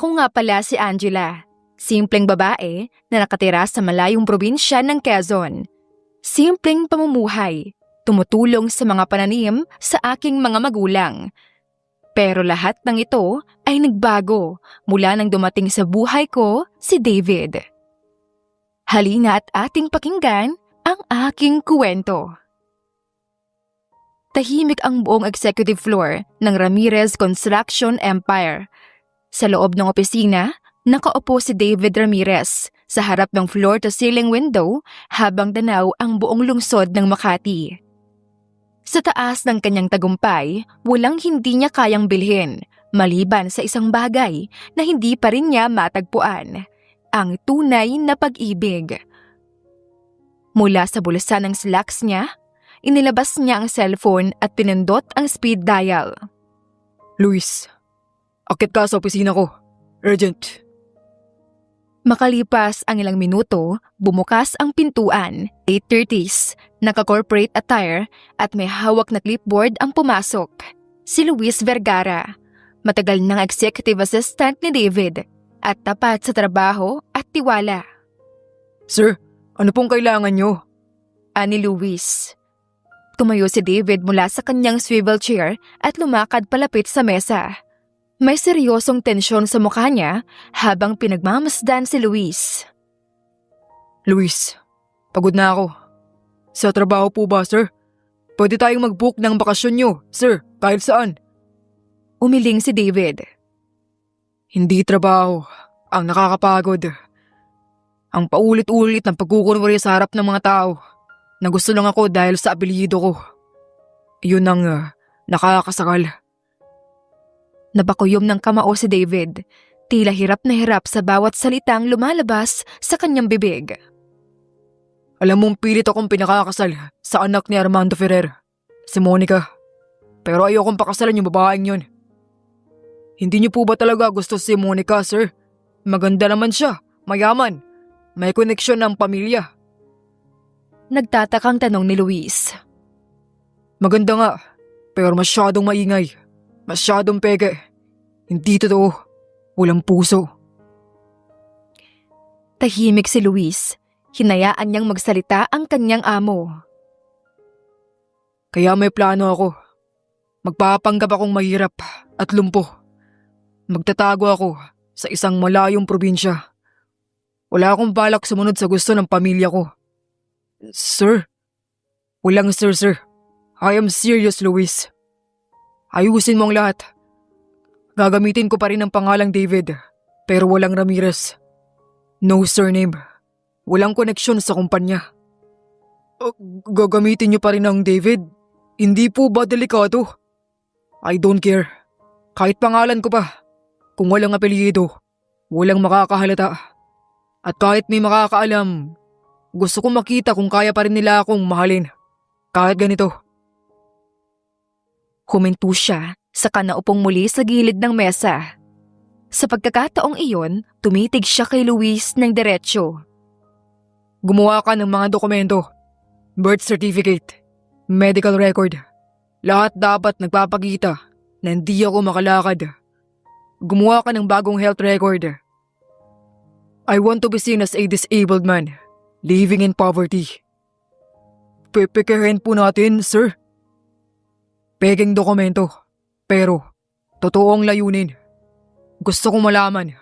Ako nga pala si Angela, simpleng babae na nakatira sa malayong probinsya ng Quezon. Simpleng pamumuhay, tumutulong sa mga pananim sa aking mga magulang. Pero lahat ng ito ay nagbago mula nang dumating sa buhay ko si David. Halina at ating pakinggan ang aking kwento. Tahimik ang buong executive floor ng Ramirez Construction Empire. Sa loob ng opisina, nakaupo si David Ramirez sa harap ng floor-to-ceiling window habang danaw ang buong lungsod ng Makati. Sa taas ng kanyang tagumpay, walang hindi niya kayang bilhin, maliban sa isang bagay na hindi pa rin niya matagpuan, ang tunay na pag-ibig. Mula sa bulsa ng slacks niya, inilabas niya ang cellphone at pinindot ang speed dial. Luis, akit ka sa opisina ko. Urgent. Makalipas ang ilang minuto, bumukas ang pintuan. 8:30s, naka-corporate attire at may hawak na clipboard ang pumasok. Si Luis Vergara, matagal ng executive assistant ni David at tapat sa trabaho at tiwala. Sir, ano pong kailangan nyo? Ani Luis. Tumayo si David mula sa kanyang swivel chair at lumakad palapit sa mesa. May seryosong tensyon sa mukha niya habang pinagmamasdan si Luis. Luis, pagod na ako. Sa trabaho po ba, sir? Pwede tayong mag-book ng bakasyon nyo, sir, kahit saan. Umiling si David. Hindi trabaho ang nakakapagod. Ang paulit-ulit ng pagkukunwari sa harap ng mga tao na gusto lang ako dahil sa apelyido ko. Yun ang nakakasakal. Napakuyom ng kamao si David, tila hirap na hirap sa bawat salitang lumalabas sa kanyang bibig. Alam mong pilit akong pinakakasal sa anak ni Armando Ferrer, si Monica. Pero ayokong pakasalan yung babaeng yun. Hindi niyo po ba talaga gusto si Monica, sir? Maganda naman siya, mayaman, may koneksyon ng pamilya. Nagtatakang tanong ni Luis. Maganda nga, pero masyadong maingay. Masyadong peke. Hindi totoo. Walang puso. Tahimik si Luis. Hinayaan niyang magsalita ang kanyang amo. Kaya may plano ako. Magpapanggap akong mahirap at lumpo. Magtatago ako sa isang malayong probinsya. Wala akong balak sumunod sa gusto ng pamilya ko. Sir? Walang sir. I am serious, Luis. Ayusin mo ang lahat. Gagamitin ko pa rin ang pangalang David, pero walang Ramirez. No surname. Walang koneksyon sa kumpanya. Gagamitin niyo pa rin ang David? Hindi po ba delikado? I don't care. Kahit pangalan ko pa. Kung walang apelyido, walang makakahalata. At kahit may makakaalam, gusto kong makita kung kaya pa rin nila akong mahalin. Kahit ganito. Huminto siya saka naupong muli sa gilid ng mesa. Sa pagkakataong iyon, tumitig siya kay Luis ng diretsyo. Gumawa ka ng mga dokumento, birth certificate, medical record. Lahat dapat nagpapakita na hindi ako makalakad. Gumawa ka ng bagong health record. I want to be seen as a disabled man, living in poverty. Pepekehin po natin, sir. Peking dokumento, pero totoong layunin. Gusto kong malaman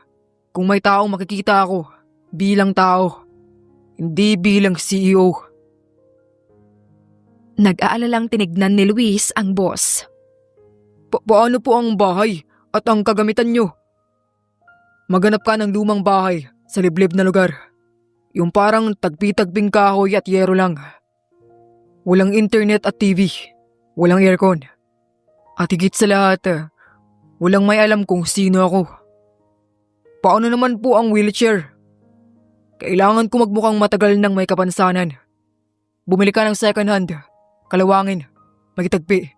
kung may taong makikita ako bilang tao, hindi bilang CEO. Nag-aalalang tinignan ni Luis ang boss. Paano po ang bahay at ang kagamitan nyo? Maghanap ka ng lumang bahay sa liblib na lugar. Yung parang tagpi-tagping kahoy at yero lang. Walang internet at TV. Walang aircon. At higit sa lahat, walang may alam kung sino ako. Paano naman po ang wheelchair? Kailangan ko magmukhang matagal nang may kapansanan. Bumili ka ng second hand, kalawangin, magitagpi.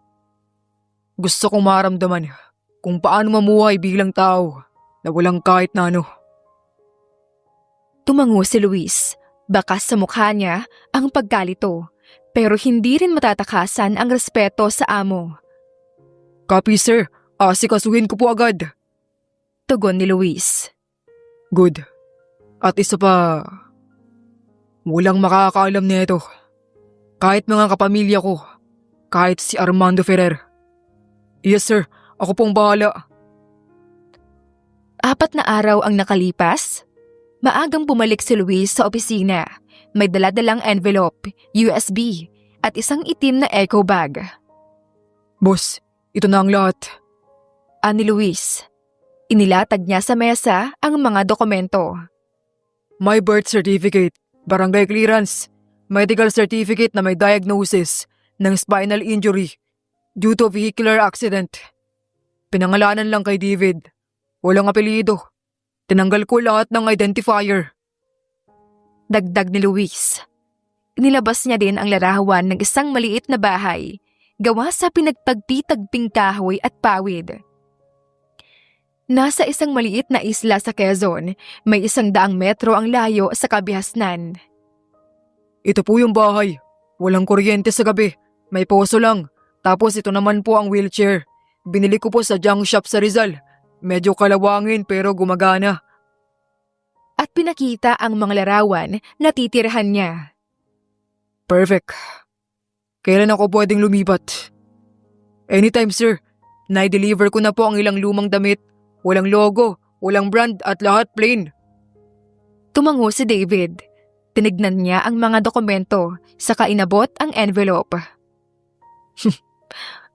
Gusto kong maramdaman kung paano mamuhay bilang tao na walang kahit na ano. Tumango si Luis. Bakas sa mukha niya ang pagkalito. Pero hindi rin matatakasan ang respeto sa amo. Copy, sir. Asikasuhin ko po agad. tugon ni Luis. Good. At isa pa, walang makakaalam nito. Kahit mga kapamilya ko, kahit si Armando Ferrer. Yes sir, ako pong bahala. 4 na araw ang nakalipas. Maagang bumalik si Luis sa opisina. May daladalang envelope, USB, at isang itim na eco bag. Boss, ito na ang lahat. Ani Luis. Inilatag niya sa mesa ang mga dokumento. My birth certificate, barangay clearance, medical certificate na may diagnosis ng spinal injury due to vehicular accident. Pinangalanan lang kay David. Walang apelyido. Tinanggal ko lahat ng identifier. Dagdag ni Luis. Inilabas niya din ang larawan ng isang maliit na bahay, gawa sa pinagtagpi-tagping kahoy at pawid. Nasa isang maliit na isla sa Quezon, may 100 metro ang layo sa kabihasnan. Ito po yung bahay. Walang kuryente sa gabi. May poso lang. Tapos ito naman po ang wheelchair. Binili ko po sa junk shop sa Rizal. Medyo kalawangin pero gumagana. At pinakita ang mga larawan na titirhan niya. Perfect. Kailan ako pwedeng lumipat? Anytime sir. Na-deliver ko na po ang ilang lumang damit. Walang logo, walang brand at lahat plain. Tumango si David. Tinignan niya ang mga dokumento, saka inabot ang envelope.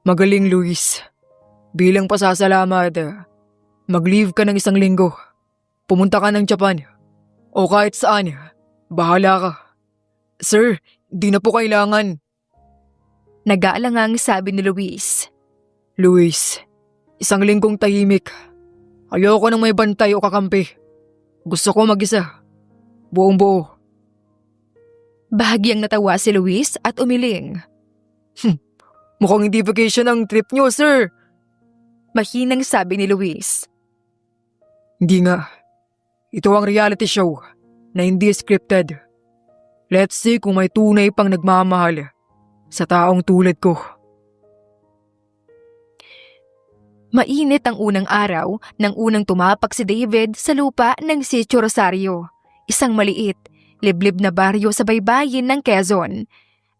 Magaling Luis. Bilang pasasalamat, mag-leave ka ng 1 linggo. Pumunta ka ng Japan. O kahit saan, bahala ka. Sir, di na po kailangan. Nag-aalangang sabi ni Luis. Luis, 1 linggong tahimik. Ayoko nang may bantay o kakampi. Gusto ko mag-isa. Buong buo. Bahagyang natawa si Luis at umiling. Mukhang hindi vacation ang trip nyo, sir. Mahinang sabi ni Luis. Hindi nga. Ito ang reality show na hindi scripted. Let's see kung may tunay pang nagmamahal sa taong tulad ko. Mainit ang unang araw nang unang tumapak si David sa lupa ng Sitio Rosario, isang maliit, liblib na baryo sa baybayin ng Quezon.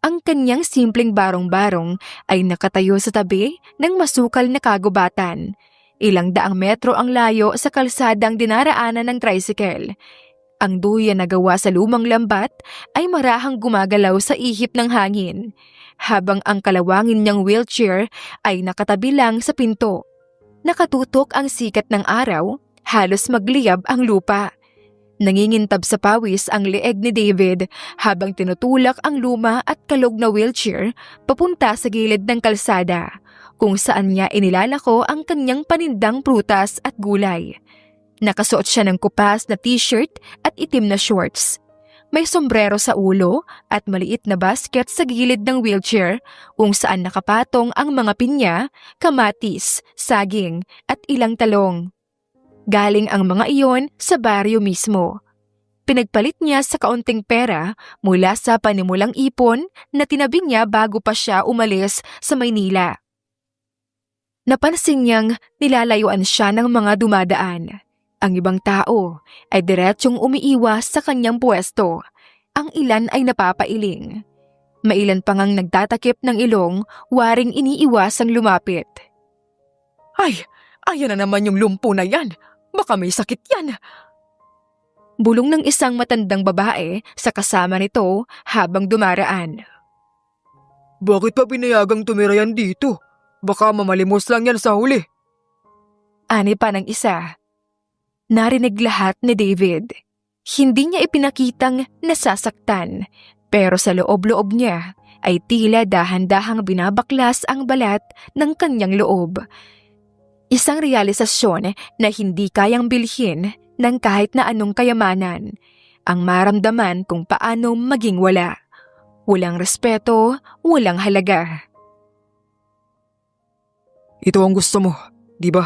Ang kanyang simpleng barong-barong ay nakatayo sa tabi ng masukal na kagubatan. Ilang daang metro ang layo sa kalsadang dinaraanan ng tricycle. Ang duyan na gawa sa lumang lambat ay marahang gumagalaw sa ihip ng hangin, habang ang kalawangin niyang wheelchair ay nakatabi lang sa pinto. Nakatutok ang sikat ng araw, halos magliyab ang lupa. Nangingintab sa pawis ang leeg ni David habang tinutulak ang luma at kalog na wheelchair papunta sa gilid ng kalsada, kung saan niya inilalako ang kanyang panindang prutas at gulay. Nakasuot siya ng kupas na t-shirt at itim na shorts. May sombrero sa ulo at maliit na basket sa gilid ng wheelchair kung saan nakapatong ang mga pinya, kamatis, saging at ilang talong. Galing ang mga iyon sa baryo mismo. Pinagpalit niya sa kaunting pera mula sa panimulang ipon na tinabi niya bago pa siya umalis sa Maynila. Napansin niyang nilalayuan siya ng mga dumadaan. Ang ibang tao ay diretsyong umiiwas sa kanyang pwesto. Ang ilan ay napapailing. Mailan pa ngang nagtatakip ng ilong, waring iniiwasang lumapit. Ay, ayan na naman yung lumpo na yan. Baka may sakit yan. Bulong ng isang matandang babae sa kasama nito habang dumaraan. Bakit pa pinayagang tumira yan dito? Baka mamalimos lang yan sa huli. Ani pa ng isa. Narinig lahat ni David. Hindi niya ipinakitang nasasaktan, pero sa loob-loob niya ay tila dahan-dahang binabaklas ang balat ng kanyang loob. Isang realisasyon na hindi kayang bilhin ng kahit na anong kayamanan. Ang maramdaman kung paano maging wala. Walang respeto, walang halaga. Ito ang gusto mo, di ba?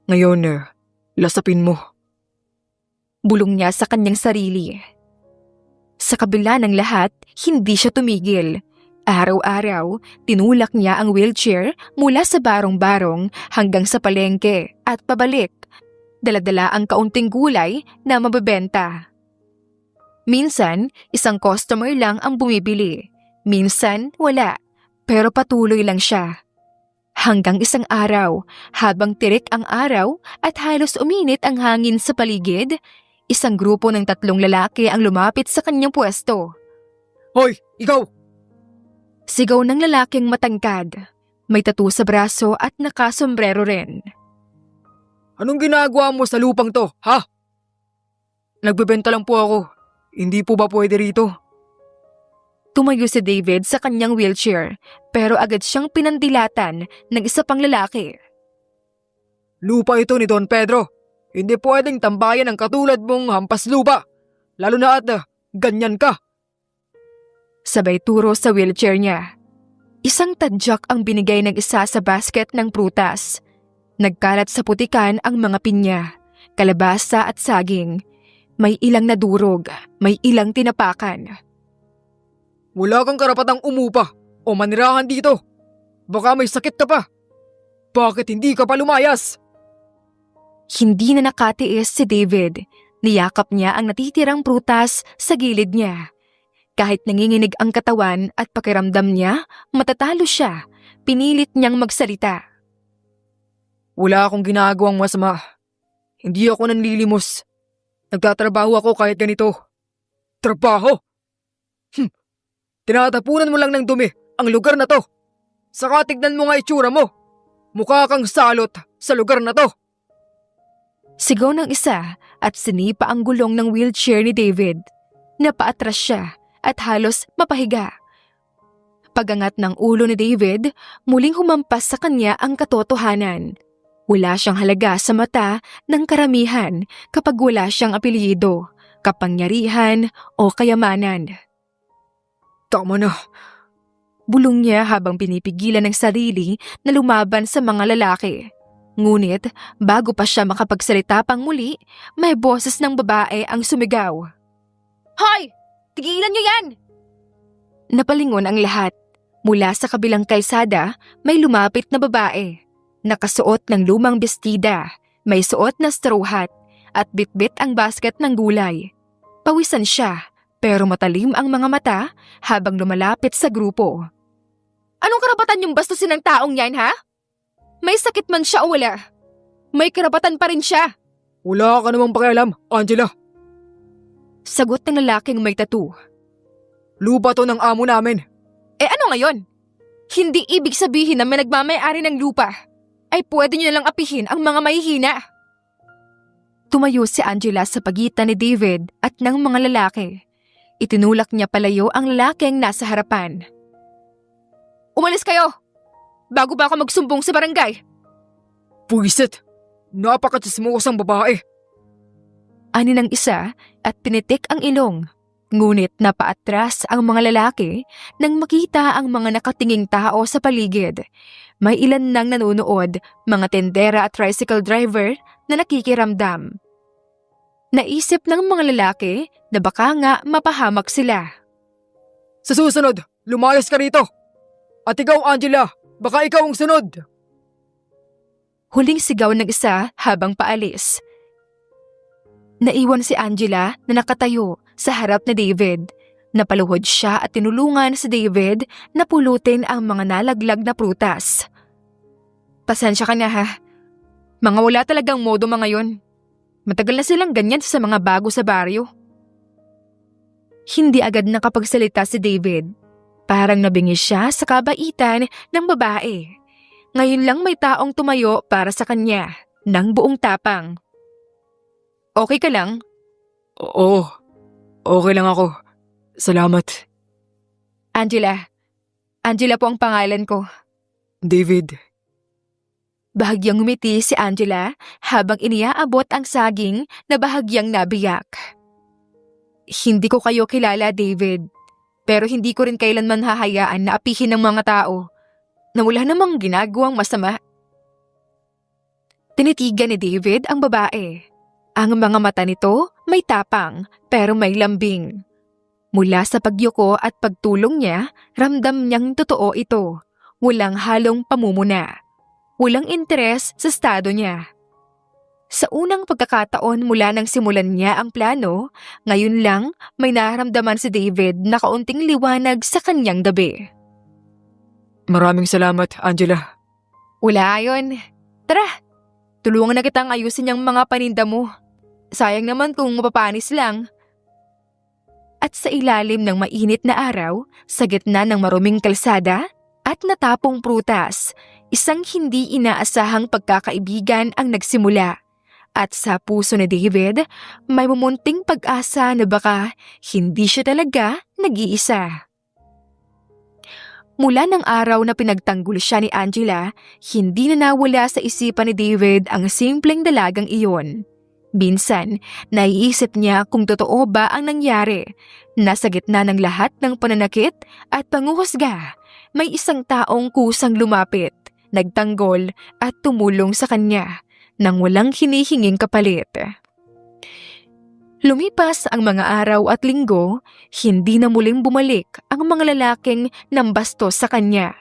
Ngayon, lasapin mo. Bulong niya sa kanyang sarili. Sa kabila ng lahat, hindi siya tumigil. Araw-araw, tinulak niya ang wheelchair mula sa barong-barong hanggang sa palengke at pabalik. Daladala ang kaunting gulay na mabebenta. Minsan, isang customer lang ang bumibili. Minsan, wala. Pero patuloy lang siya. Hanggang isang araw, habang tirik ang araw at halos uminit ang hangin sa paligid, isang grupo ng 3 lalaki ang lumapit sa kanyang pwesto. Hoy, ikaw! Sigaw ng lalaking matangkad. May tattoo sa braso at nakasombrero rin. Anong ginagawa mo sa lupang to, ha? Nagbebenta lang po ako. Hindi po ba pwede rito? Tumayo si David sa kanyang wheelchair pero agad siyang pinandilatan ng isa pang lalaki. Lupa ito ni Don Pedro. Hindi pwedeng tambayan ang katulad mong hampas lupa. Lalo na at ganyan ka. Sabay turo sa wheelchair niya. Isang tadyak ang binigay ng isa sa basket ng prutas. Nagkalat sa putikan ang mga pinya, kalabasa at saging. May ilang nadurog, may ilang tinapakan. Wala kang karapatang umupa o manirahan dito. Baka may sakit ka pa. Bakit hindi ka pa lumayas? Hindi na nakatiis si David. Niyakap niya ang natitirang prutas sa gilid niya. Kahit nanginginig ang katawan at pakiramdam niya, matatalo siya. Pinilit niyang magsalita. Wala akong ginagawang masama. Hindi ako nanlilimos. Nagtatrabaho ako kahit ganito. Trabaho? Tinatapunan mo lang ng dumi ang lugar na to. Saka tignan mo nga itsura mo. Mukha kang salot sa lugar na to. Sigaw ng isa at sinipa ang gulong ng wheelchair ni David. Napaatras siya at halos mapahiga. Pagangat ng ulo ni David, muling humampas sa kanya ang katotohanan. Wala siyang halaga sa mata ng karamihan kapag wala siyang apelyido, kapangyarihan o kayamanan. Tama na. Bulong niya habang pinipigilan ng sarili na lumaban sa mga lalaki. Ngunit bago pa siya makapagsalita pang muli, may boses ng babae ang sumigaw. Hoy! Tigilan niyo yan! Napalingon ang lahat. Mula sa kabilang kalsada, may lumapit na babae. Nakasuot ng lumang bestida, may suot na straw hat, at bitbit ang basket ng gulay. Pawisan siya, pero matalim ang mga mata habang lumalapit sa grupo. Anong karapatan yung bastusin ng taong yan, ha? May sakit man siya o wala. May karapatan pa rin siya. Wala ka namang pakialam, Angela. Sagot ng lalaking may tattoo. Lupa to ng amo namin. Eh ano ngayon? Hindi ibig sabihin na may nagmamayari ng lupa ay pwede niyo nalang apihin ang mga mahihina. Tumayo si Angela sa pagitan ni David at ng mga lalaki. Itinulak niya palayo ang lalaking nasa harapan. Umalis kayo! Bago ba ako magsumbong sa barangay? Puwisit! Napakatsismosang babae. Ani ng isa at pinitik ang ilong. Ngunit napaatras ang mga lalaki nang makita ang mga nakatinging tao sa paligid. May ilan nang nanonood, mga tendera at tricycle driver na nakikiramdam. Naisip ng mga lalaki na baka nga mapahamak sila. Sa susunod, lumayas ka rito. At ikaw, Angela, baka ikaw ang sunod. Huling sigaw ng isa habang paalis. Naiwan si Angela na nakatayo sa harap ni David. Napaluhod siya at tinulungan si David na pulutin ang mga nalaglag na prutas. Pasensya ka na ha. Mga wala talagang modo mga yon. Matagal na silang ganyan sa mga bago sa baryo. Hindi agad nakapagsalita si David. Parang nabingi siya sa kabaitan ng babae. Ngayon lang may taong tumayo para sa kanya, ng buong tapang. Okay ka lang? Oo, okay lang ako. Salamat. Angela. Angela po ang pangalan ko. David. Bahagyang ngumiti si Angela habang iniaabot ang saging na bahagyang nabiyak. Hindi ko kayo kilala, David. Pero hindi ko rin kailanman hahayaan na apihin ng mga tao na wala namang ginagawang masama. Tinitigan ni David ang babae. Ang mga mata nito may tapang pero may lambing. Mula sa pagyuko at pagtulong niya, ramdam niyang totoo ito. Walang halong pamumuna. Walang interes sa estado niya. Sa unang pagkakataon mula nang simulan niya ang plano, ngayon lang may nararamdaman si David na kaunting liwanag sa kanyang gabi. Maraming salamat, Angela. Wala ayon. Tara, tulungan na kitang ayusin yung mga paninda mo. Sayang naman kung mapapanis lang. At sa ilalim ng mainit na araw, sa gitna ng maruming kalsada at natapong prutas, isang hindi inaasahang pagkakaibigan ang nagsimula. At sa puso ni David, may mumunting pag-asa na baka hindi siya talaga nag-iisa. Mula ng araw na pinagtanggol siya ni Angela, hindi na nawala sa isipan ni David ang simpleng dalagang iyon. Minsan, naiisip niya kung totoo ba ang nangyari. Nasa gitna ng lahat ng pananakit at panguhusga, may isang taong kusang lumapit, nagtanggol at tumulong sa kanya nang walang hinihinging kapalit. Lumipas ang mga araw at linggo, hindi na muling bumalik ang mga lalaking nambastos sa kanya.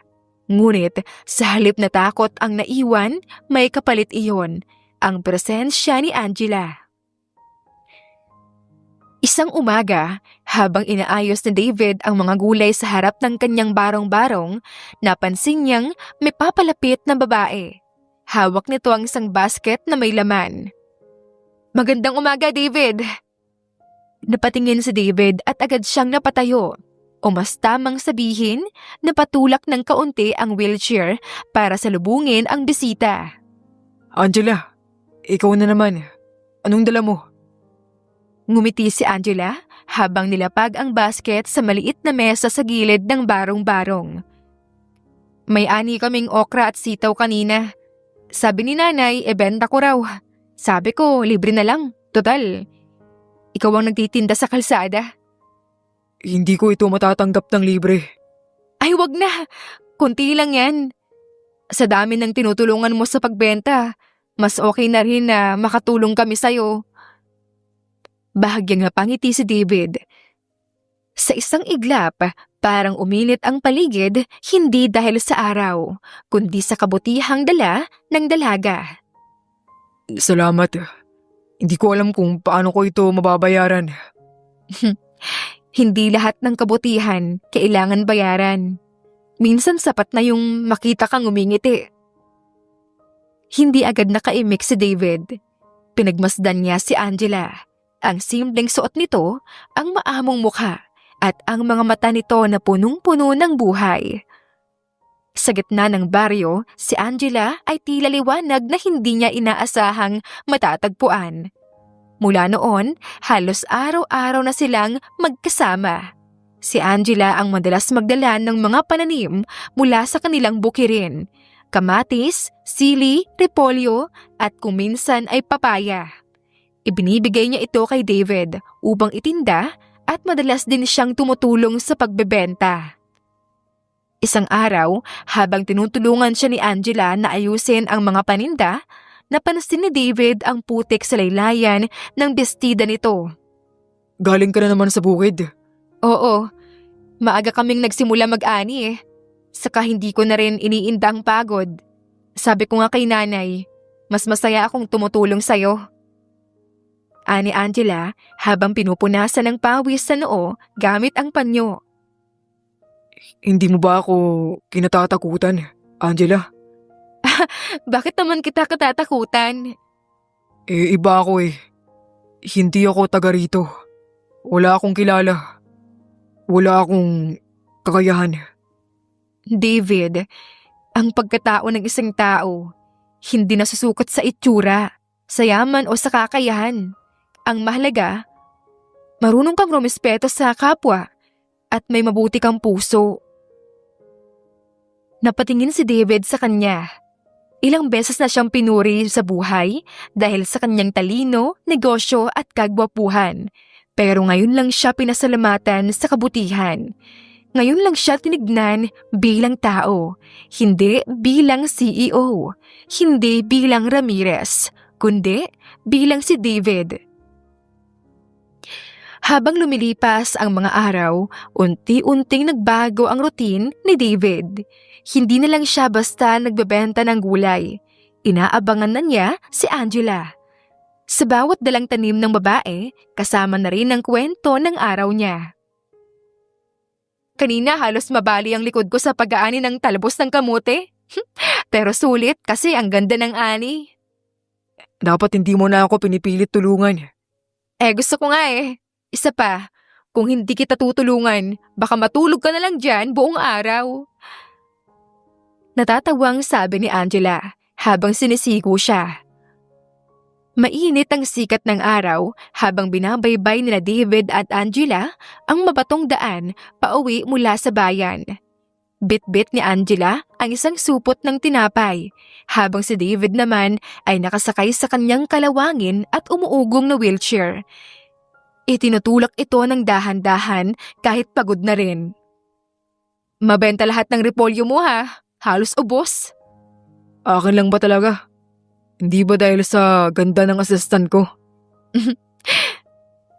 Ngunit sa halip na takot ang naiwan, may kapalit iyon, ang presensya ni Angela. Isang umaga, habang inaayos ni David ang mga gulay sa harap ng kanyang barong-barong, napansin niyang may papalapit na babae. Hawak nito ang isang basket na may laman. "Magandang umaga, David!" Napatingin si David at agad siyang napatayo. O mas tamang sabihin, napatulak ng kaunti ang wheelchair para salubungin ang bisita. Angela, ikaw na naman. Anong dala mo? Ngumiti si Angela habang nilapag ang basket sa maliit na mesa sa gilid ng barong-barong. "May ani kaming okra at sitaw kanina. Sabi ni nanay, benta ko raw. Sabi ko, libre na lang. Total, ikaw ang nagtitinda sa kalsada." Hindi ko ito matatanggap ng libre. "Ay, wag na. Kunti lang yan. Sa dami ng tinutulungan mo sa pagbenta, mas okay na rin na makatulong kami sa'yo." Bahagyang napangiti si David. Sa isang iglap, parang uminit ang paligid, hindi dahil sa araw, kundi sa kabutihang dala ng dalaga. Salamat. Hindi ko alam kung paano ko ito mababayaran. Hindi lahat ng kabutihan kailangan bayaran. Minsan sapat na yung makita kang umingiti. Hindi agad nakaimik si David. Pinagmasdan niya si Angela. Ang simpleng suot nito, ang maamong mukha, at ang mga mata nito na punong-puno ng buhay. Sa gitna ng baryo, si Angela ay tila liwanag na hindi niya inaasahang matatagpuan. Mula noon, halos araw-araw na silang magkasama. Si Angela ang madalas magdala ng mga pananim mula sa kanilang bukirin, kamatis, sili, repolyo at kung minsan ay papaya. Ibinibigay niya ito kay David upang itinda at madalas din siyang tumutulong sa pagbebenta. Isang araw, habang tinutulungan siya ni Angela na ayusin ang mga paninda, napansin ni David ang putik sa laylayan ng bestida nito. Galing ka na naman sa bukid. Oo, maaga kaming nagsimula mag-ani eh. Saka hindi ko na rin iniinda ang pagod. Sabi ko nga kay nanay, mas masaya akong tumutulong sa'yo. Ani Angela habang pinupunasan ng pawis sa noo gamit ang panyo. Hindi mo ba ako kinatatakutan, Angela? Bakit naman kita katatakutan? Iba ako eh. Hindi ako taga rito. Wala akong kilala. Wala akong kakayahan. David, ang pagkatao ng isang tao, hindi nasusukat sa itsura, sa yaman o sa kakayahan. Ang mahalaga, marunong kang rumespeto sa kapwa at may mabuti kang puso. Napatingin si David sa kanya. Ilang beses na siyang pinuri sa buhay dahil sa kanyang talino, negosyo at kagwapuhan. Pero ngayon lang siya pinasalamatan sa kabutihan. Ngayon lang siya tinignan bilang tao, hindi bilang CEO, hindi bilang Ramirez, kundi bilang si David. Habang lumilipas ang mga araw, unti-unting nagbago ang routine ni David. Hindi na lang siya basta nagbebenta ng gulay. Inaabangan na niya si Angela. Sa bawat dalang tanim ng babae, kasama na rin ang kwento ng araw niya. Kanina halos mabali ang likod ko sa pag-aani ng talbos ng kamote. Pero sulit kasi ang ganda ng ani. Dapat hindi mo na ako pinipilit tulungan. Gusto ko nga eh. Isa pa, kung hindi kita tutulungan, baka matulog ka na lang dyan buong araw. Natatawang sabi ni Angela habang sinisigo siya. Mainit ang sikat ng araw habang binabaybay nila David at Angela ang mabatong daan pauwi mula sa bayan. Bit-bit ni Angela ang isang supot ng tinapay, habang si David naman ay nakasakay sa kanyang kalawangin at umuugong na wheelchair. Itinutulak ito ng dahan-dahan kahit pagod na rin. Mabenta lahat ng repolyo mo ha, halos ubos. Akin lang ba talaga? Hindi ba dahil sa ganda ng assistant ko?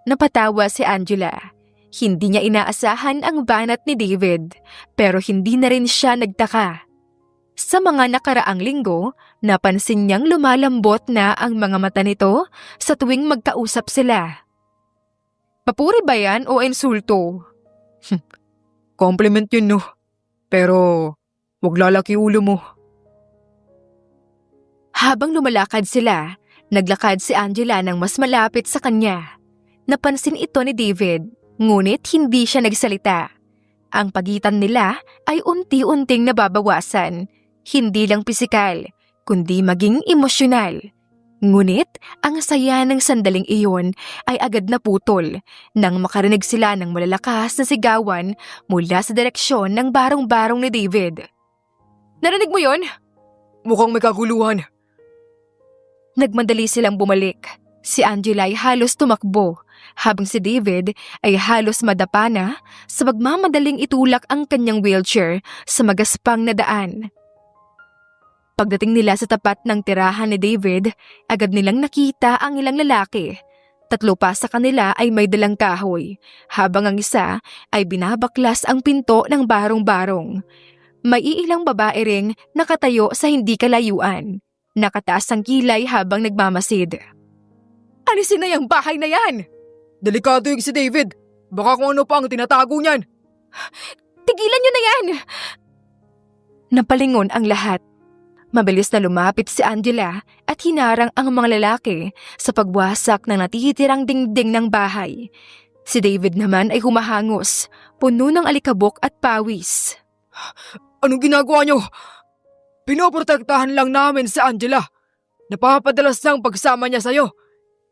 Napatawa si Angela. Hindi niya inaasahan ang banat ni David, pero hindi na rin siya nagtaka. Sa mga nakaraang linggo, napansin niyang lumalambot na ang mga mata nito sa tuwing magkausap sila. Papuri ba yan o insulto? Compliment yun, no? Pero, wag lalaki ulo mo. Habang lumalakad sila, naglakad si Angela ng mas malapit sa kanya. Napansin ito ni David, ngunit hindi siya nagsalita. Ang pagitan nila ay unti-unting nababawasan, hindi lang pisikal, kundi maging emosyonal. Ngunit ang saya ng sandaling iyon ay agad naputol nang makarinig sila ng malalakas na sigawan mula sa direksyon ng barong-barong ni David. Narinig mo yon? Mukhang may kaguluhan. Nagmadali silang bumalik. Si Angela ay halos tumakbo, habang si David ay halos madapa na sa magmamadaling itulak ang kanyang wheelchair sa magaspang na daan. Pagdating nila sa tapat ng tirahan ni David, agad nilang nakita ang ilang lalaki. 3 pa sa kanila ay may dalang kahoy, habang ang isa ay binabaklas ang pinto ng barong-barong. May iilang babae ring nakatayo sa hindi kalayuan. Nakataas ang kilay habang nagmamasid. Alisin na yung bahay na yan! Delikado yung si David. Baka kung ano pa ang tinatago niyan. Tigilan niyo na yan! Napalingon ang lahat. Mabilis na lumapit si Angela at hinarang ang mga lalaki sa pagwasak ng natitirang dingding ng bahay. Si David naman ay humahangos, puno ng alikabok at pawis. Anong ginagawa niyo? Pinoprotektahan lang namin si Angela. Napapadalas lang pagsama niya sa'yo.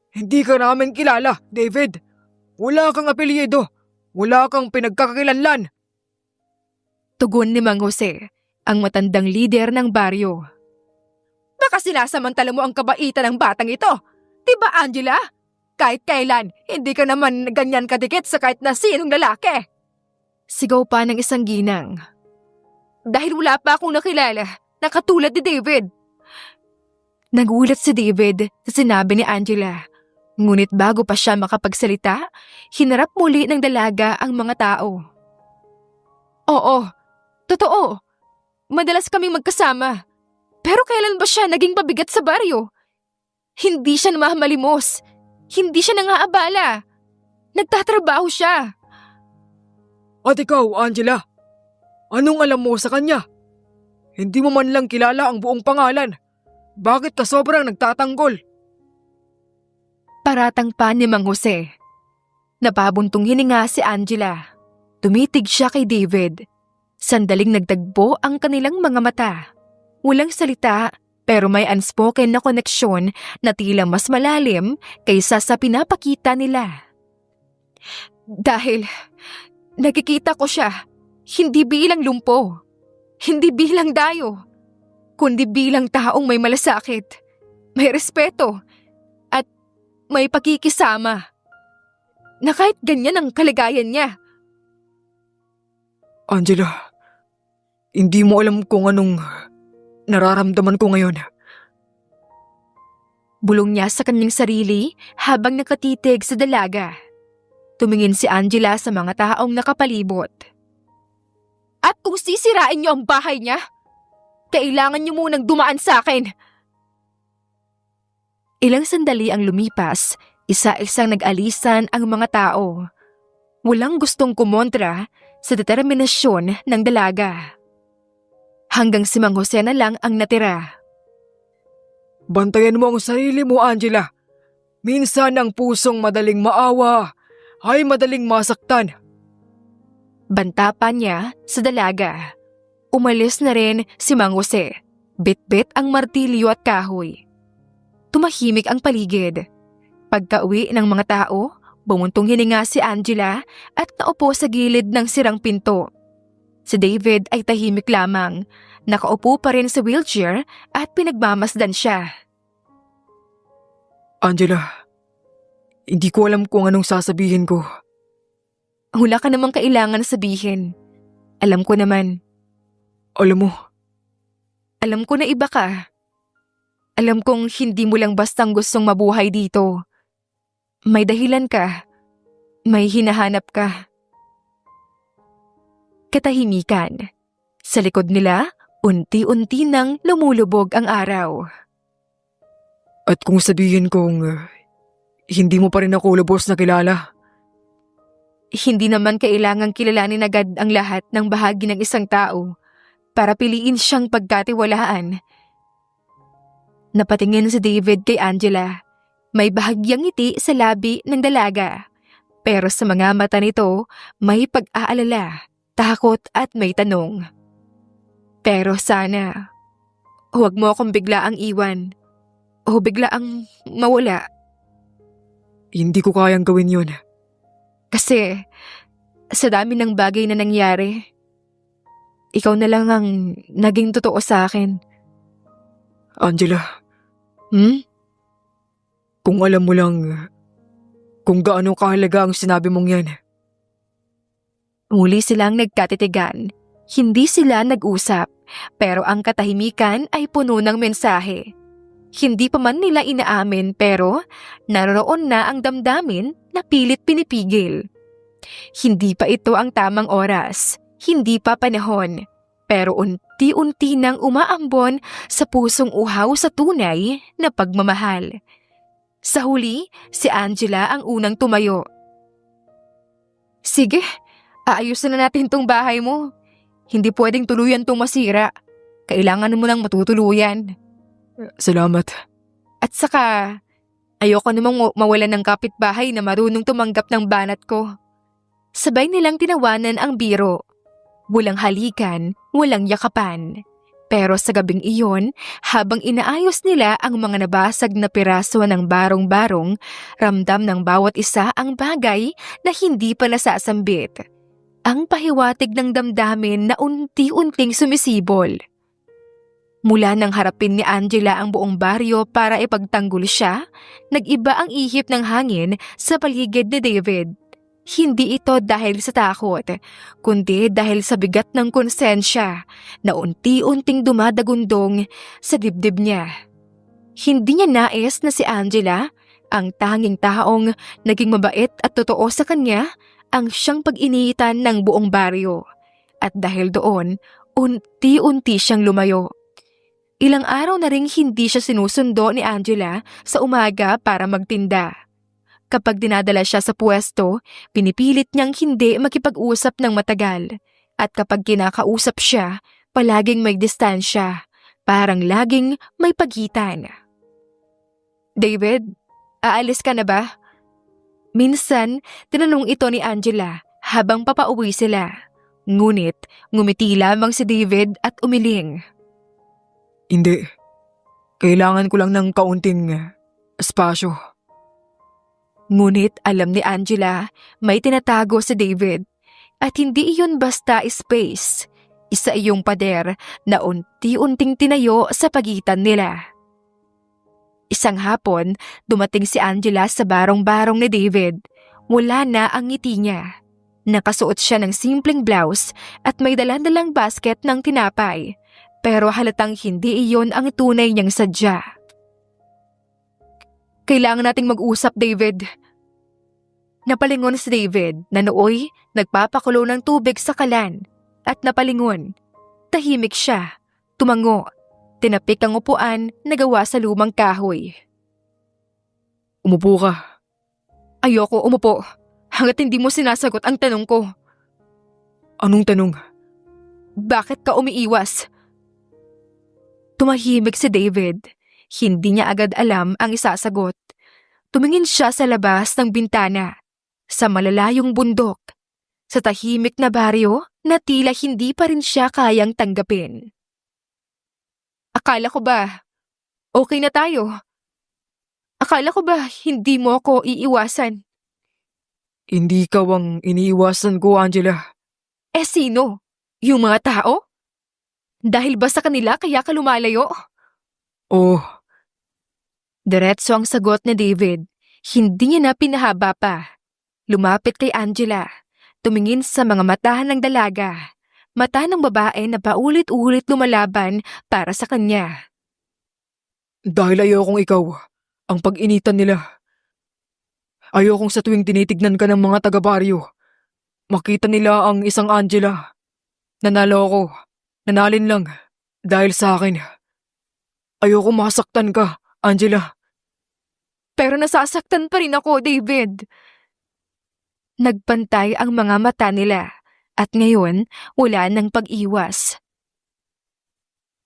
Hindi ka namin kilala, David. Wala kang apelyido. Wala kang pinagkakakilanlan. Tugon ni Mang Jose, ang matandang lider ng baryo. Baka sinasamantala mo ang kabaitan ng batang ito. Diba, Angela? Kahit kailan, hindi ka naman ganyan kadikit sa kahit na sinong lalaki. Sigaw pa ng isang ginang. Dahil wala pa akong nakilala na katulad ni David. Nagulat si David sa sinabi ni Angela. Ngunit bago pa siya makapagsalita, hinarap muli ng dalaga ang mga tao. Oo, totoo. Madalas kaming magkasama. Pero kailan ba siya naging pabigat sa baryo? Hindi siya namamalimos. Hindi siya nangaabala. Nagtatrabaho siya. At ikaw, Angela, anong alam mo sa kanya? Hindi mo man lang kilala ang buong pangalan. Bakit ka sobrang nagtatanggol? Paratang pa ni Mang Jose. Napabuntong hininga si Angela. Tumitig siya kay David. Sandaling nagtagpo ang kanilang mga mata. Walang salita, pero may unspoken na koneksyon na tila mas malalim kaysa sa pinapakita nila. Dahil nakikita ko siya, hindi bilang lumpo, hindi bilang dayo, kundi bilang taong may malasakit, may respeto, at may pakikisama. Na kahit ganyan ang kaligayan niya. Angela, hindi mo alam kung anong nararamdaman ko ngayon. Bulong niya sa kanyang sarili habang nakatitig sa dalaga. Tumingin si Angela sa mga taong nakapalibot. At kung sisirain niyo ang bahay niya, kailangan niyo munang dumaan sa akin. Ilang sandali ang lumipas, isa-isang nag-alisan ang mga tao. Walang gustong kumontra sa determinasyon ng dalaga. Hanggang si Mang Jose na lang ang natira. Bantayan mo ang sarili mo, Angela. Minsan ang pusong madaling maawa ay madaling masaktan. Banta pa niya sa dalaga. Umalis na rin si Mang Jose. Bit-bit ang martilyo at kahoy. Tumahimik ang paligid. Pagka-uwi ng mga tao, bumuntong hininga si Angela at naupo sa gilid ng sirang pinto. Si David ay tahimik lamang. Nakaupo pa rin sa wheelchair at pinagmamasdan siya. Angela, hindi ko alam kung anong sasabihin ko. Wala ka namang kailangan sabihin. Alam ko naman. Alam mo, Alam ko na iba ka. Alam kong hindi mo lang bastang gustong mabuhay dito. May dahilan ka. May hinahanap ka. Katahimikan. Sa likod nila, unti-unti nang lumulubog ang araw. at kung sabihin kong hindi mo pa rin ako lubos na kilala. Hindi naman kailangang kilalanin agad ang lahat ng bahagi ng isang tao para piliin siyang pagkatiwalaan. Napatingin si David kay Angela. May bahagyang ngiti sa labi ng dalaga. Pero sa mga mata nito, may pag-aalala, takot at may tanong. Pero sana, huwag mo akong biglaang iwan o biglaang mawala. Hindi ko kayang gawin yun. Kasi sa dami ng bagay na nangyari, ikaw na lang ang naging totoo sa akin. Angela, Hmm? kung alam mo lang kung gaano kahalaga ang sinabi mong yan. Muli silang nagkatitigan. Hindi sila nag-usap, pero ang katahimikan ay puno ng mensahe. Hindi pa man nila inaamin pero naroon na ang damdamin na pilit pinipigil. Hindi pa ito ang tamang oras, hindi pa panahon, pero unti-unti nang umaambon sa pusong uhaw sa tunay na pagmamahal. Sa huli, si Angela ang unang tumayo. Sige, aayusin na natin tong bahay mo. Hindi pwedeng tuluyan tong masira. Kailangan mo lang matutuluyan. Salamat. At saka, ayoko namang mawalan ng kapitbahay na marunong tumanggap ng banat ko. Sabay nilang tinawanan ang biro. Walang halikan, walang yakapan. Pero sa gabing iyon, habang inaayos nila ang mga nabasag na piraso ng barong-barong, ramdam ng bawat isa ang bagay na hindi pa nasasambit. Ang pahiwatig ng damdamin na unti-unting sumisibol. Mula nang harapin ni Angela ang buong baryo para ipagtanggol siya, nag-iba ang ihip ng hangin sa paligid ni David. Hindi ito dahil sa takot, kundi dahil sa bigat ng konsensya na unti-unting dumadagundong sa dibdib niya. Hindi niya nais na si Angela, ang tanging taong naging mabait at totoo sa kanya, ang siyang pag-initan ng buong baryo. At dahil doon, unti-unti siyang lumayo. Ilang araw na ring hindi siya sinusundo ni Angela sa umaga para magtinda. Kapag dinadala siya sa pwesto, pinipilit niyang hindi makipag-usap ng matagal. At kapag kinakausap siya, palaging may distansya. Parang laging may pagitan. David, aalis ka na ba? Minsan, tinanong ito ni Angela habang papauwi sila. Ngunit, ngumiti lamang si David at umiling. Hindi. Kailangan ko lang ng kaunting espasyo. Ngunit alam ni Angela, may tinatago si David. At hindi iyon basta space. Isa iyong pader na unti-unting tinayo sa pagitan nila. Isang hapon, dumating si Angela sa barong-barong ni David. Wala na ang ngiti niya. Nakasuot siya ng simpleng blouse at may dalandalang basket ng tinapay. Pero halatang hindi iyon ang tunay niyang sadya. Kailangan nating mag-usap, David. Napalingon si David na nooy nagpapakulo ng tubig sa kalan at napalingon. Tahimik siya, tumango, tinapik ang upuan na gawa sa lumang kahoy. Umupo ka. Ayoko umupo hanggat hindi mo sinasagot ang tanong ko. Anong tanong? Bakit ka umiiwas? Tumahimik si David. Hindi niya agad alam ang isasagot. Tumingin siya sa labas ng bintana, sa malalayong bundok, sa tahimik na baryo na tila hindi pa rin siya kayang tanggapin. Akala ko ba, okay na tayo? Akala ko ba hindi mo ako iiwasan? Hindi ikaw ang iniiwasan ko, Angela. Eh sino? Yung mga tao? Dahil ba sa kanila kaya ka lumalayo? Oh, Diretso ang sagot ni David. Hindi niya na pinahaba pa. Lumapit kay Angela. Tumingin sa mga mata ng dalaga. Mata ng babae na paulit-ulit lumalaban para sa kanya. dahil ayokong ikaw ang pag-initan nila. Ayokong sa tuwing tinitignan ka ng mga taga-baryo, makita nila ang isang Angela. Nanalo ako. Nanalin lang. Dahil sa akin. Ayoko masaktan ka, Angela. Pero nasasaktan pa rin ako, David. Nagpantay ang mga mata nila at ngayon wala nang pag-iwas.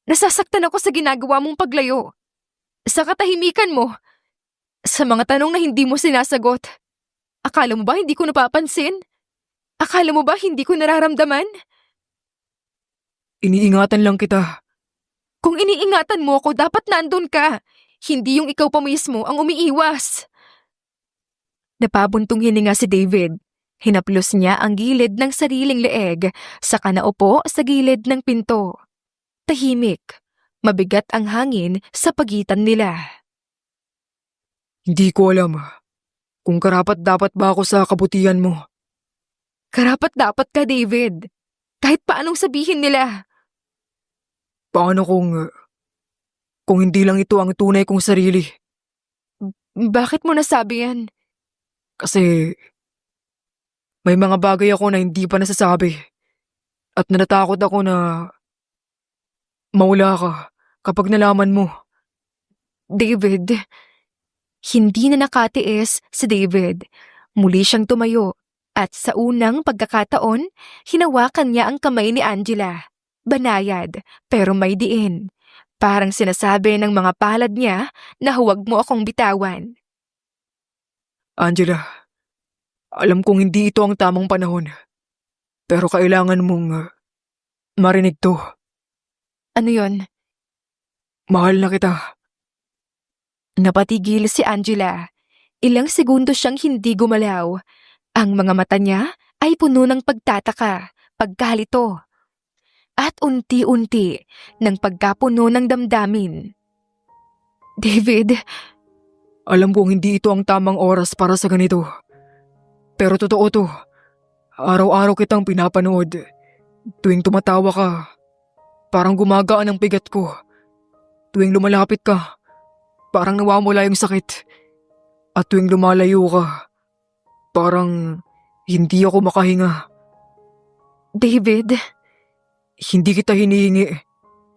Nasasaktan ako sa ginagawa mong paglayo. Sa katahimikan mo. Sa mga tanong na hindi mo sinasagot. Akala mo ba hindi ko napapansin? Akala mo ba hindi ko nararamdaman? Iniingatan lang kita. Kung iniingatan mo ako, dapat nandun ka. Hindi yung ikaw pa mismo ang umiiwas. Napabuntong hininga si David. Hinaplos niya ang gilid ng sariling leeg, saka naupo sa gilid ng pinto. Tahimik. Mabigat ang hangin sa pagitan nila. Hindi ko alam kung karapat-dapat ba ako sa kabutihan mo. Karapat-dapat ka, David. Kahit paanong sabihin nila. Paano kung hindi lang ito ang tunay kong sarili? Bakit mo nasabi yan? Kasi may mga bagay ako na hindi pa nasasabi. At natatakot ako na mawala ka kapag nalaman mo. David. Hindi na nakatiis si David. Muli siyang tumayo at sa unang pagkakataon, hinawakan niya ang kamay ni Angela. Banayad pero may diin. Parang sinasabi ng mga palad niya na huwag mo akong bitawan. Angela, alam kong hindi ito ang tamang panahon. Pero kailangan mong marinig to. Ano yon? Mahal na kita. Napatigil si Angela. Ilang segundo siyang hindi gumalaw. Ang mga mata niya ay puno ng pagtataka, pagkalito. At unti-unti ng pagkapuno ng damdamin. David, Alam kong hindi ito ang tamang oras para sa ganito. Pero totoo to. Araw-araw kitang pinapanood. Tuwing tumatawa ka, parang gumagaan ang bigat ko. Tuwing lumalapit ka, parang nawawala yung sakit. At tuwing lumalayo ka, parang hindi ako makahinga. David, Hindi kita hinihingi.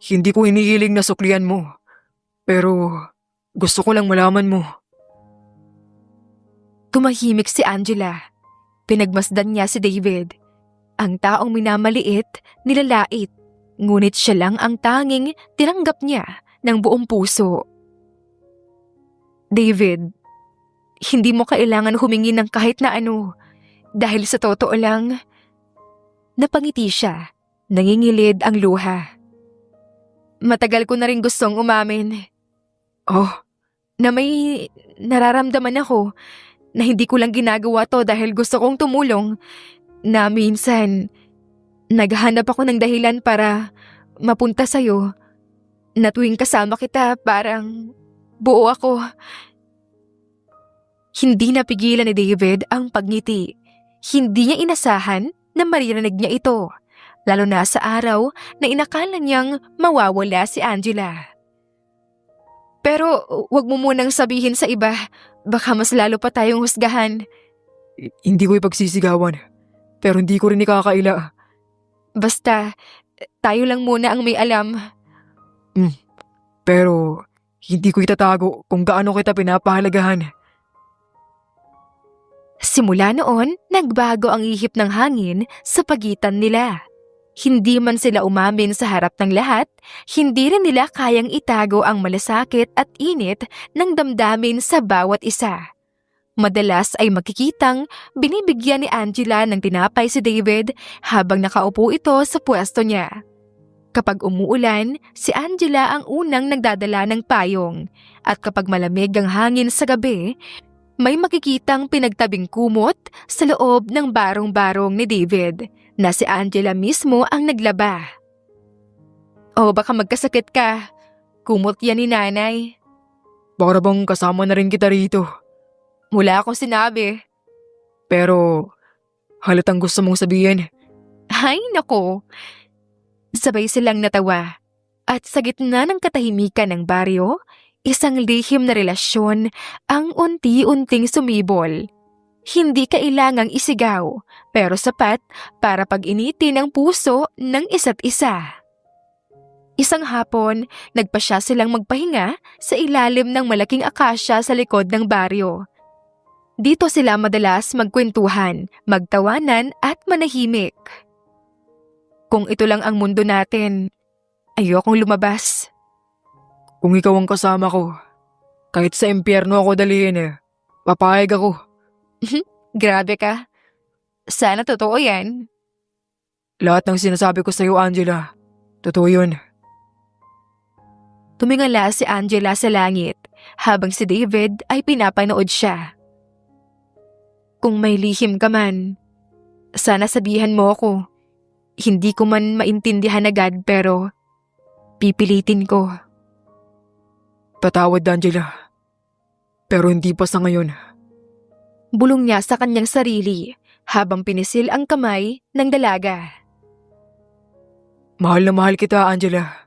Hindi ko hinihiling na suklian mo. Pero gusto ko lang malaman mo. tumahimik si Angela. Pinagmasdan niya si David. Ang taong minamaliit, nilalait. Ngunit siya lang ang tanging tinanggap niya ng buong puso. David, hindi mo kailangan humingi ng kahit na ano. Dahil sa totoo lang, napangiti siya. Nangingilid ang luha. Matagal ko na rin gustong umamin Oh, na may nararamdaman ako na hindi ko lang ginagawa to dahil gusto kong tumulong, na minsan naghahanap ako ng dahilan para mapunta sa'yo, na tuwing kasama kita parang buo ako. Hindi napigilan ni David ang pagngiti. Hindi niya inasahan na maririnig niya ito. Lalo na sa araw na inakala niyang mawawala si Angela. Pero wag mo munang sabihin sa iba, baka mas lalo pa tayong husgahan. hindi ko ipagsisigawan. Pero hindi ko rin ikakaila. Basta, tayo lang muna ang may alam. Pero hindi ko itatago kung gaano kita pinapahalagahan. Simula noon, nagbago ang ihip ng hangin sa pagitan nila. Hindi man sila umamin sa harap ng lahat, hindi rin nila kayang itago ang malasakit at init ng damdamin sa bawat isa. Madalas ay makikitang binibigyan ni Angela ng tinapay si David habang nakaupo ito sa pwesto niya. Kapag umuulan, si Angela ang unang nagdadala ng payong at kapag malamig ang hangin sa gabi, may makikitang pinagtabing kumot sa loob ng barong-barong ni David na si Angela mismo ang naglaba. O baka magkasakit ka, kumot yan ni nanay. Para bang kasama na rin kita rito. Wala akong sinabi. Pero halatang gusto mong sabihin. Ay nako. Sabay silang natawa at sa gitna ng katahimikan ng baryo, isang lihim na relasyon ang unti-unting sumibol. Hindi kailangang isigaw, pero sapat para pag-initin ang puso ng isa't isa. Isang hapon, nagpasya silang magpahinga sa ilalim ng malaking akasya sa likod ng baryo. Dito sila madalas magkwentuhan, magtawanan at manahimik. Kung ito lang ang mundo natin, ayokong lumabas. Kung ikaw ang kasama ko, kahit sa impyerno ako dalhin papayag ako. Grabe ka. Sana totoo yan. Lahat ng sinasabi ko sa'yo, Angela, totoo yun. Tumingala si Angela sa langit habang si David ay pinapanood siya. Kung may lihim ka man, sana sabihan mo ako. Hindi ko man maintindihan agad pero pipilitin ko. Patawad, Angela. Pero hindi pa sa ngayon. Bulong niya sa kanyang sarili habang pinisil ang kamay ng dalaga. Mahal na mahal kita, Angela.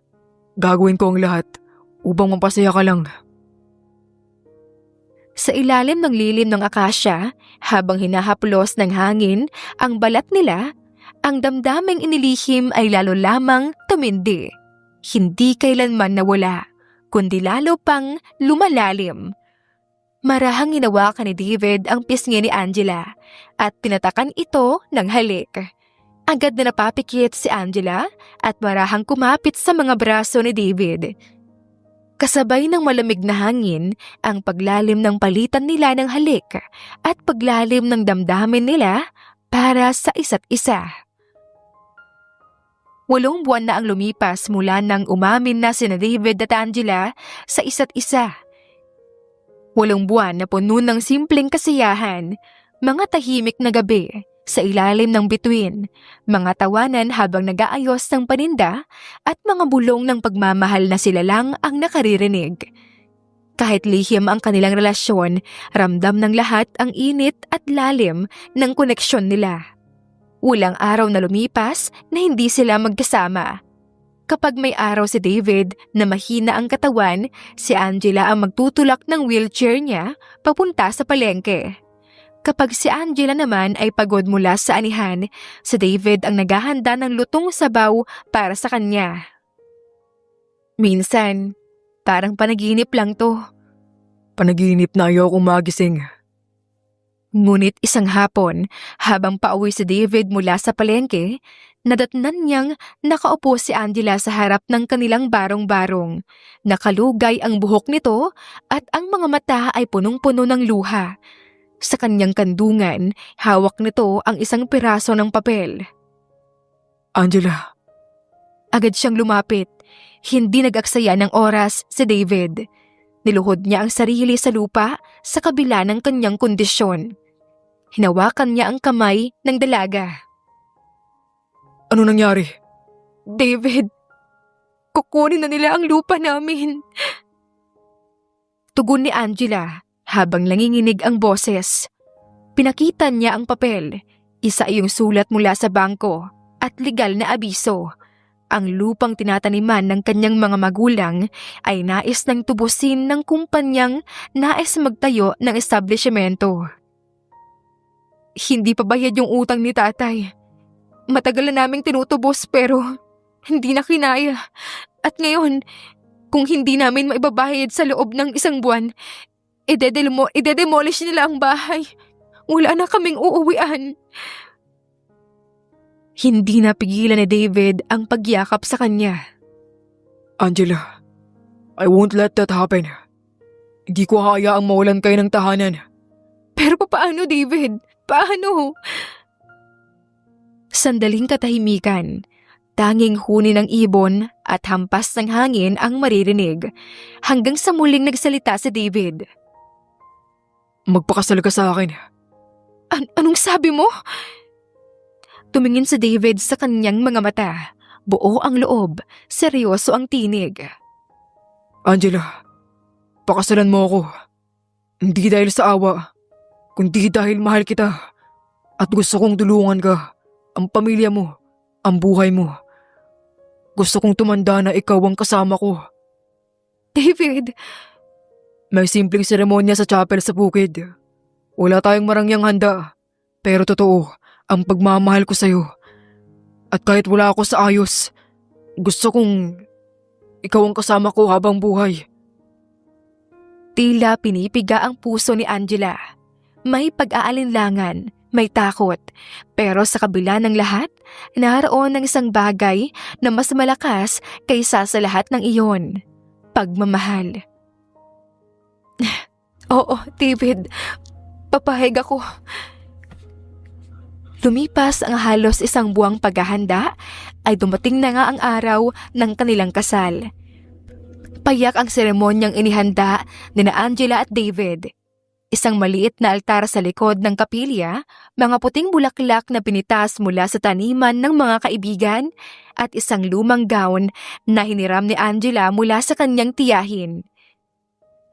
Gagawin ko ang lahat upang mapasaya ka lang. Sa ilalim ng lilim ng akasya, habang hinahaplos ng hangin ang balat nila, ang damdaming inilihim ay lalo lamang tumindi. Hindi kailanman nawala, kundi lalo pang lumalalim. Marahang hinawakan ni David ang pisngi ni Angela at tinatakan ito ng halik. Agad na napapikit si Angela at marahang kumapit sa mga braso ni David. Kasabay ng malamig na hangin ang paglalim ng palitan nila ng halik at paglalim ng damdamin nila para sa isa't isa. 8 buwan na ang lumipas mula nang umamin na sina David at Angela sa isa't isa. 8 buwan na puno ng simpleng kasiyahan, mga tahimik na gabi sa ilalim ng bituin, mga tawanan habang nag-aayos ng paninda at mga bulong ng pagmamahal na sila lang ang nakaririnig. Kahit lihim ang kanilang relasyon, ramdam ng lahat ang init at lalim ng koneksyon nila. Walang araw na lumipas na hindi sila magkasama. Kapag may araw si David na mahina ang katawan, si Angela ang magtutulak ng wheelchair niya papunta sa palengke. Kapag si Angela naman ay pagod mula sa anihan, si David ang naghahanda ng lutong sabaw para sa kanya. Minsan, parang panaginip lang to. Panaginip na ayaw kong magising. Ngunit isang hapon, habang pauwi si David mula sa palengke, nadatnan niyang nakaupo si Angela sa harap ng kanilang barong-barong. Nakalugay ang buhok nito at ang mga mata ay punong-puno ng luha. Sa kanyang kandungan, hawak nito ang isang piraso ng papel. Angela. Agad siyang lumapit. Hindi nag-aksaya ng oras si David. Niluhod niya ang sarili sa lupa sa kabila ng kanyang kondisyon. Hinawakan niya ang kamay ng dalaga. Ano nangyari? David, kukunin na nila ang lupa namin. Tugon ni Angela habang nanginginig ang boses. Pinakita niya ang papel, isa iyong sulat mula sa bangko at legal na abiso. Ang lupang tinataniman ng kanyang mga magulang ay nais nang tubusin ng kumpanyang nais magtayo ng establishmento. Hindi pa bayad yung utang ni tatay. Matagal na naming tinutubos pero hindi na kinaya. At ngayon, kung hindi namin maibabayad sa loob ng 1 buwan, idedemolish nila ang bahay. Wala na kaming uuwian. Hindi napigilan ni David ang pagyakap sa kanya. Angela, I won't let that happen. Hindi ko hayaang mawalan kayo ng tahanan. Pero paano, David? Paano? Sandaling katahimikan. Tanging huni ng ibon at hampas ng hangin ang maririnig hanggang sa muling nagsalita si David. Magpakasal ka sa akin. Anong sabi mo? Tumingin si David sa kanyang mga mata. Buo ang loob, seryoso ang tinig. Angela, pakasalan mo ako. Hindi dahil sa awa, kundi dahil mahal kita. At gusto kong tulungan ka, ang pamilya mo, ang buhay mo. Gusto kong tumanda na ikaw ang kasama ko. David! May simpleng seremonya sa chapel sa bukid. Wala tayong marangyang handa, pero totoo ang pagmamahal ko sa'yo. At kahit wala ako sa ayos, gusto kong ikaw ang kasama ko habang buhay. Tila pinipiga ang puso ni Angela. May pag-aalinlangan, may takot, pero sa kabila ng lahat, naroon ng isang bagay na mas malakas kaysa sa lahat ng iyon. Pagmamahal. Oo, David. Papahig ako. Lumipas ang halos isang buwang paghahanda ay dumating na nga ang araw ng kanilang kasal. Payak ang seremonyang inihanda ni na Angela at David. Isang maliit na altar sa likod ng kapilya, mga puting bulaklak na pinitas mula sa taniman ng mga kaibigan at isang lumang gown na hiniram ni Angela mula sa kanyang tiyahin.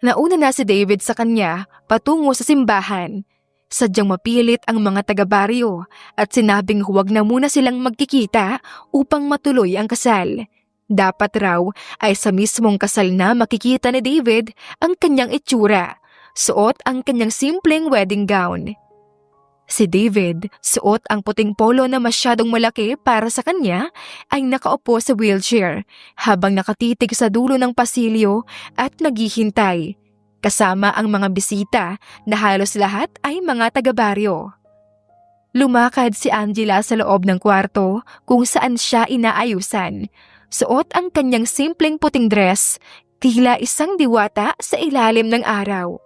Nauna na si David sa kanya patungo sa simbahan. Sadyang mapilit ang mga taga-baryo at sinabing huwag na muna silang magkikita upang matuloy ang kasal. Dapat raw ay sa mismong kasal na makikita ni David ang kanyang itsura. Suot ang kanyang simpleng wedding gown. Si David, suot ang puting polo na masyadong malaki para sa kanya, ay nakaupo sa wheelchair habang nakatitig sa dulo ng pasilyo at naghihintay. Kasama ang mga bisita na halos lahat ay mga taga-baryo. Lumakad si Angela sa loob ng kwarto kung saan siya inaayusan. Suot ang kanyang simpleng puting dress, tila isang diwata sa ilalim ng araw.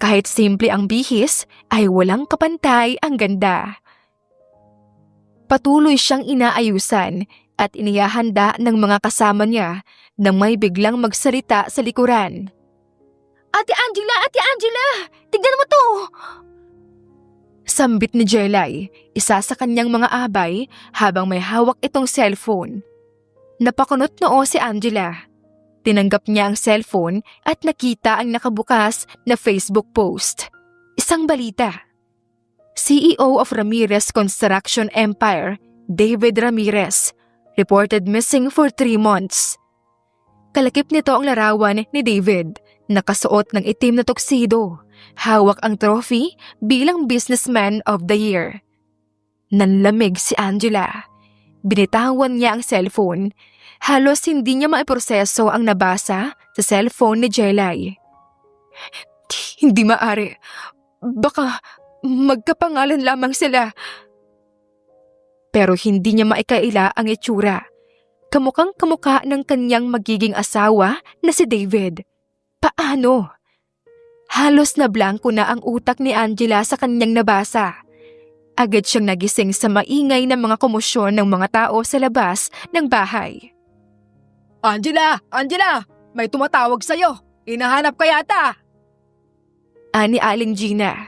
Kahit simple ang bihis, ay walang kapantay ang ganda. Patuloy siyang inaayusan at inihahanda ng mga kasama niya na may biglang magsalita sa likuran. Ate Angela! Tignan mo to! Sambit ni Jelay, isa sa kanyang mga abay habang may hawak itong cellphone. Napakunot noo si Angela. Tinanggap niya ang cellphone at nakita ang nakabukas na Facebook post. Isang balita. CEO of Ramirez Construction Empire, David Ramirez, reported missing for 3 months. Kalakip nito ang larawan ni David, nakasuot ng itim na tuxedo, hawak ang trophy bilang Businessman of the Year. Nanlamig si Angela. Binitawan niya ang cellphone. Halos hindi niya maiproseso ang nabasa sa cellphone ni Jelay. Hindi maaari. Baka magkapangalan lamang sila. Pero hindi niya maikaila ang itsura. Kamukhang kamukha ng kanyang magiging asawa na si David. Paano? Halos na blanko na ang utak ni Angela sa kanyang nabasa. Agad siyang nagising sa maingay na mga komosyon ng mga tao sa labas ng bahay. Angela! May tumatawag sa'yo! Hinahanap ka yata! Ani Aling Gina.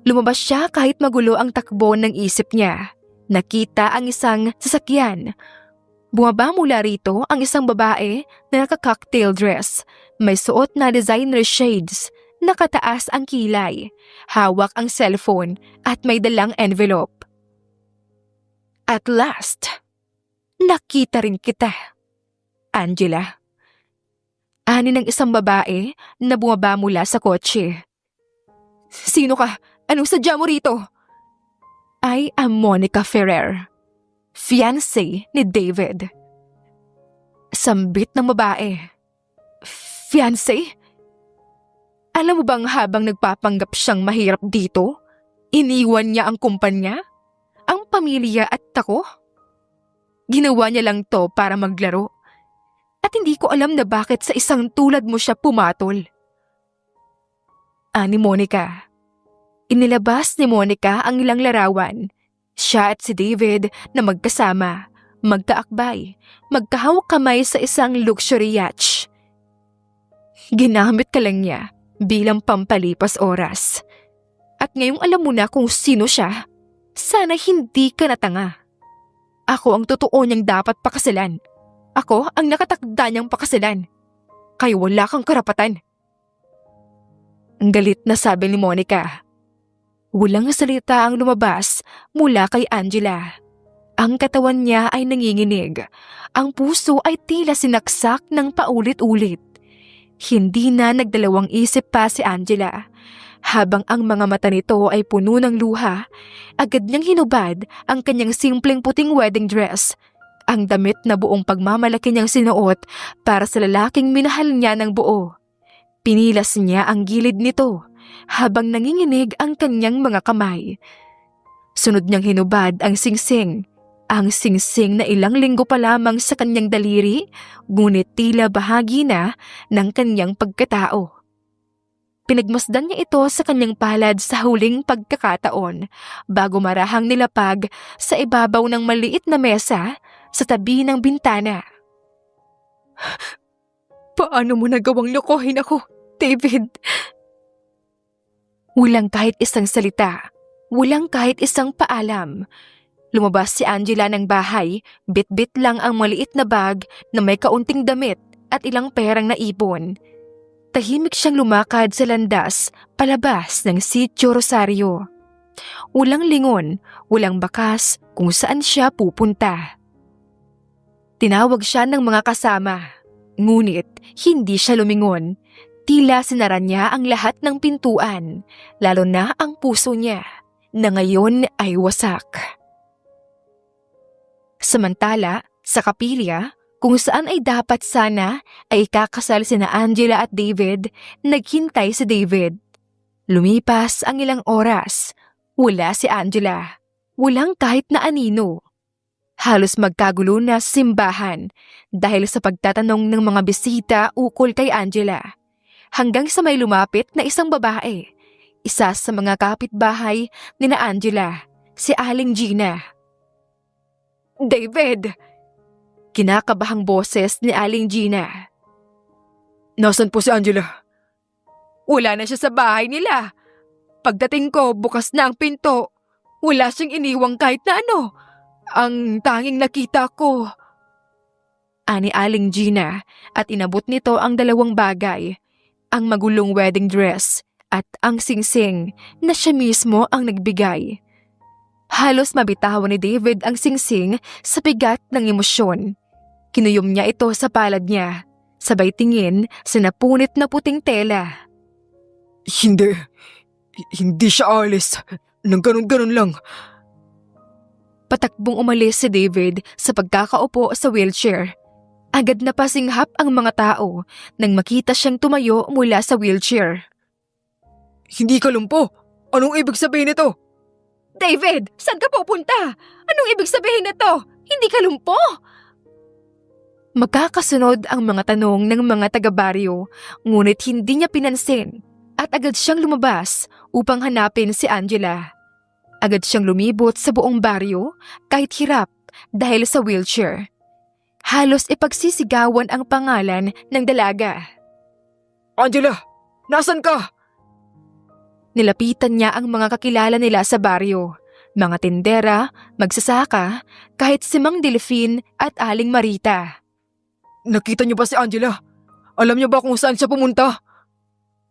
Lumabas siya kahit magulo ang takbo ng isip niya. Nakita ang isang sasakyan. Bumaba mula rito ang isang babae na naka-cocktail dress. May suot na designer shades. Nakataas ang kilay. Hawak ang cellphone at may dalang envelope. At last, nakita rin kita. Angela. Ani ng isang babae na bumaba mula sa kotse. Sino ka? Anong sadya mo rito? I am Monica Ferrer, fiancé ni David. Sambit ng babae. Fiancé? Alam mo bang habang nagpapanggap siyang mahirap dito, Iniwan niya ang kumpanya, ang pamilya at ako? Ginawa niya lang to para maglaro. At hindi ko alam na bakit sa isang tulad mo siya pumatol. Ani Monica. Inilabas ni Monica ang ilang larawan. Siya at si David na magkasama, magkaakbay, magkahawak kamay sa isang luxury yacht. Ginamit ka lang niya bilang pampalipas oras. At ngayong alam mo na kung sino siya, sana hindi ka natanga. Ako ang totoo niyang dapat pakasalan. Ako ang nakatakda niyang pakasalan. Kaya wala kang karapatan. Ang galit na sabi ni Monica. Walang salita ang lumabas mula kay Angela. Ang katawan niya ay nanginginig. Ang puso ay tila sinaksak ng paulit-ulit. Hindi na nagdalawang isip pa si Angela. Habang ang mga mata nito ay puno ng luha, agad niyang hinubad ang kanyang simpleng puting wedding dress. Ang damit na buong pagmamalaki niyang sinuot para sa lalaking minahal niya ng buo. Pinilas niya ang gilid nito habang nanginginig ang kanyang mga kamay. Sunod niyang hinubad ang singsing. Ang singsing na ilang linggo pa lamang sa kanyang daliri, ngunit tila bahagi na ng kanyang pagkatao. Pinagmasdan niya ito sa kanyang palad sa huling pagkakataon bago marahang nilapag sa ibabaw ng maliit na mesa sa tabi ng bintana. Paano mo nagawang lokohin ako, David? Walang kahit isang salita, walang kahit isang paalam. Lumabas si Angela ng bahay, bit-bit lang ang maliit na bag na may kaunting damit at ilang perang naipon. Tahimik siyang lumakad sa landas palabas ng Sitio Rosario. Walang lingon, walang bakas kung saan siya pupunta. Tinawag siya ng mga kasama, ngunit hindi siya lumingon. Tila sinara niya ang lahat ng pintuan, lalo na ang puso niya, na ngayon ay wasak. Samantala, sa kapilya, kung saan ay dapat sana ay ikakasal sina Angela at David, naghintay si David. Lumipas ang ilang oras, wala si Angela, walang kahit na anino. Halos magkagulo na sa simbahan dahil sa pagtatanong ng mga bisita ukol kay Angela. Hanggang sa may lumapit na isang babae, isa sa mga kapitbahay ni na Angela, si Aling Gina. David! Kinakabahang boses ni Aling Gina. Nasaan po si Angela? Wala na siya sa bahay nila. Pagdating ko, bukas na ang pinto. Wala siyang iniwang kahit na ano. Ang tanging nakita ko. Ani Aling Gina at inabot nito ang dalawang bagay. Ang magulong wedding dress at ang singsing na siya mismo ang nagbigay. Halos mabitawan ni David ang singsing sa bigat ng emosyon. Kinuyom niya ito sa palad niya, sabay tingin sa napunit na puting tela. Hindi siya alis. Nang ganun-ganun lang. Patakbong umalis si David sa pagkakaupo sa wheelchair. Agad na pasinghap ang mga tao nang makita siyang tumayo mula sa wheelchair. Hindi ka lumpo. Anong ibig sabihin nito? David, saan ka pupunta? Anong ibig sabihin nito? Hindi ka lumpo? Magkakasunod ang mga tanong ng mga taga-baryo, ngunit hindi niya pinansin at agad siyang lumabas upang hanapin si Angela. Agad siyang lumibot sa buong baryo kahit hirap dahil sa wheelchair. Halos ipagsisigawan ang pangalan ng dalaga. Angela! Nasaan ka? Nilapitan niya ang mga kakilala nila sa baryo, mga tindera, magsasaka, kahit si Mang Delfin at Aling Marita. Nakita niyo ba si Angela? Alam niyo ba kung saan siya pumunta?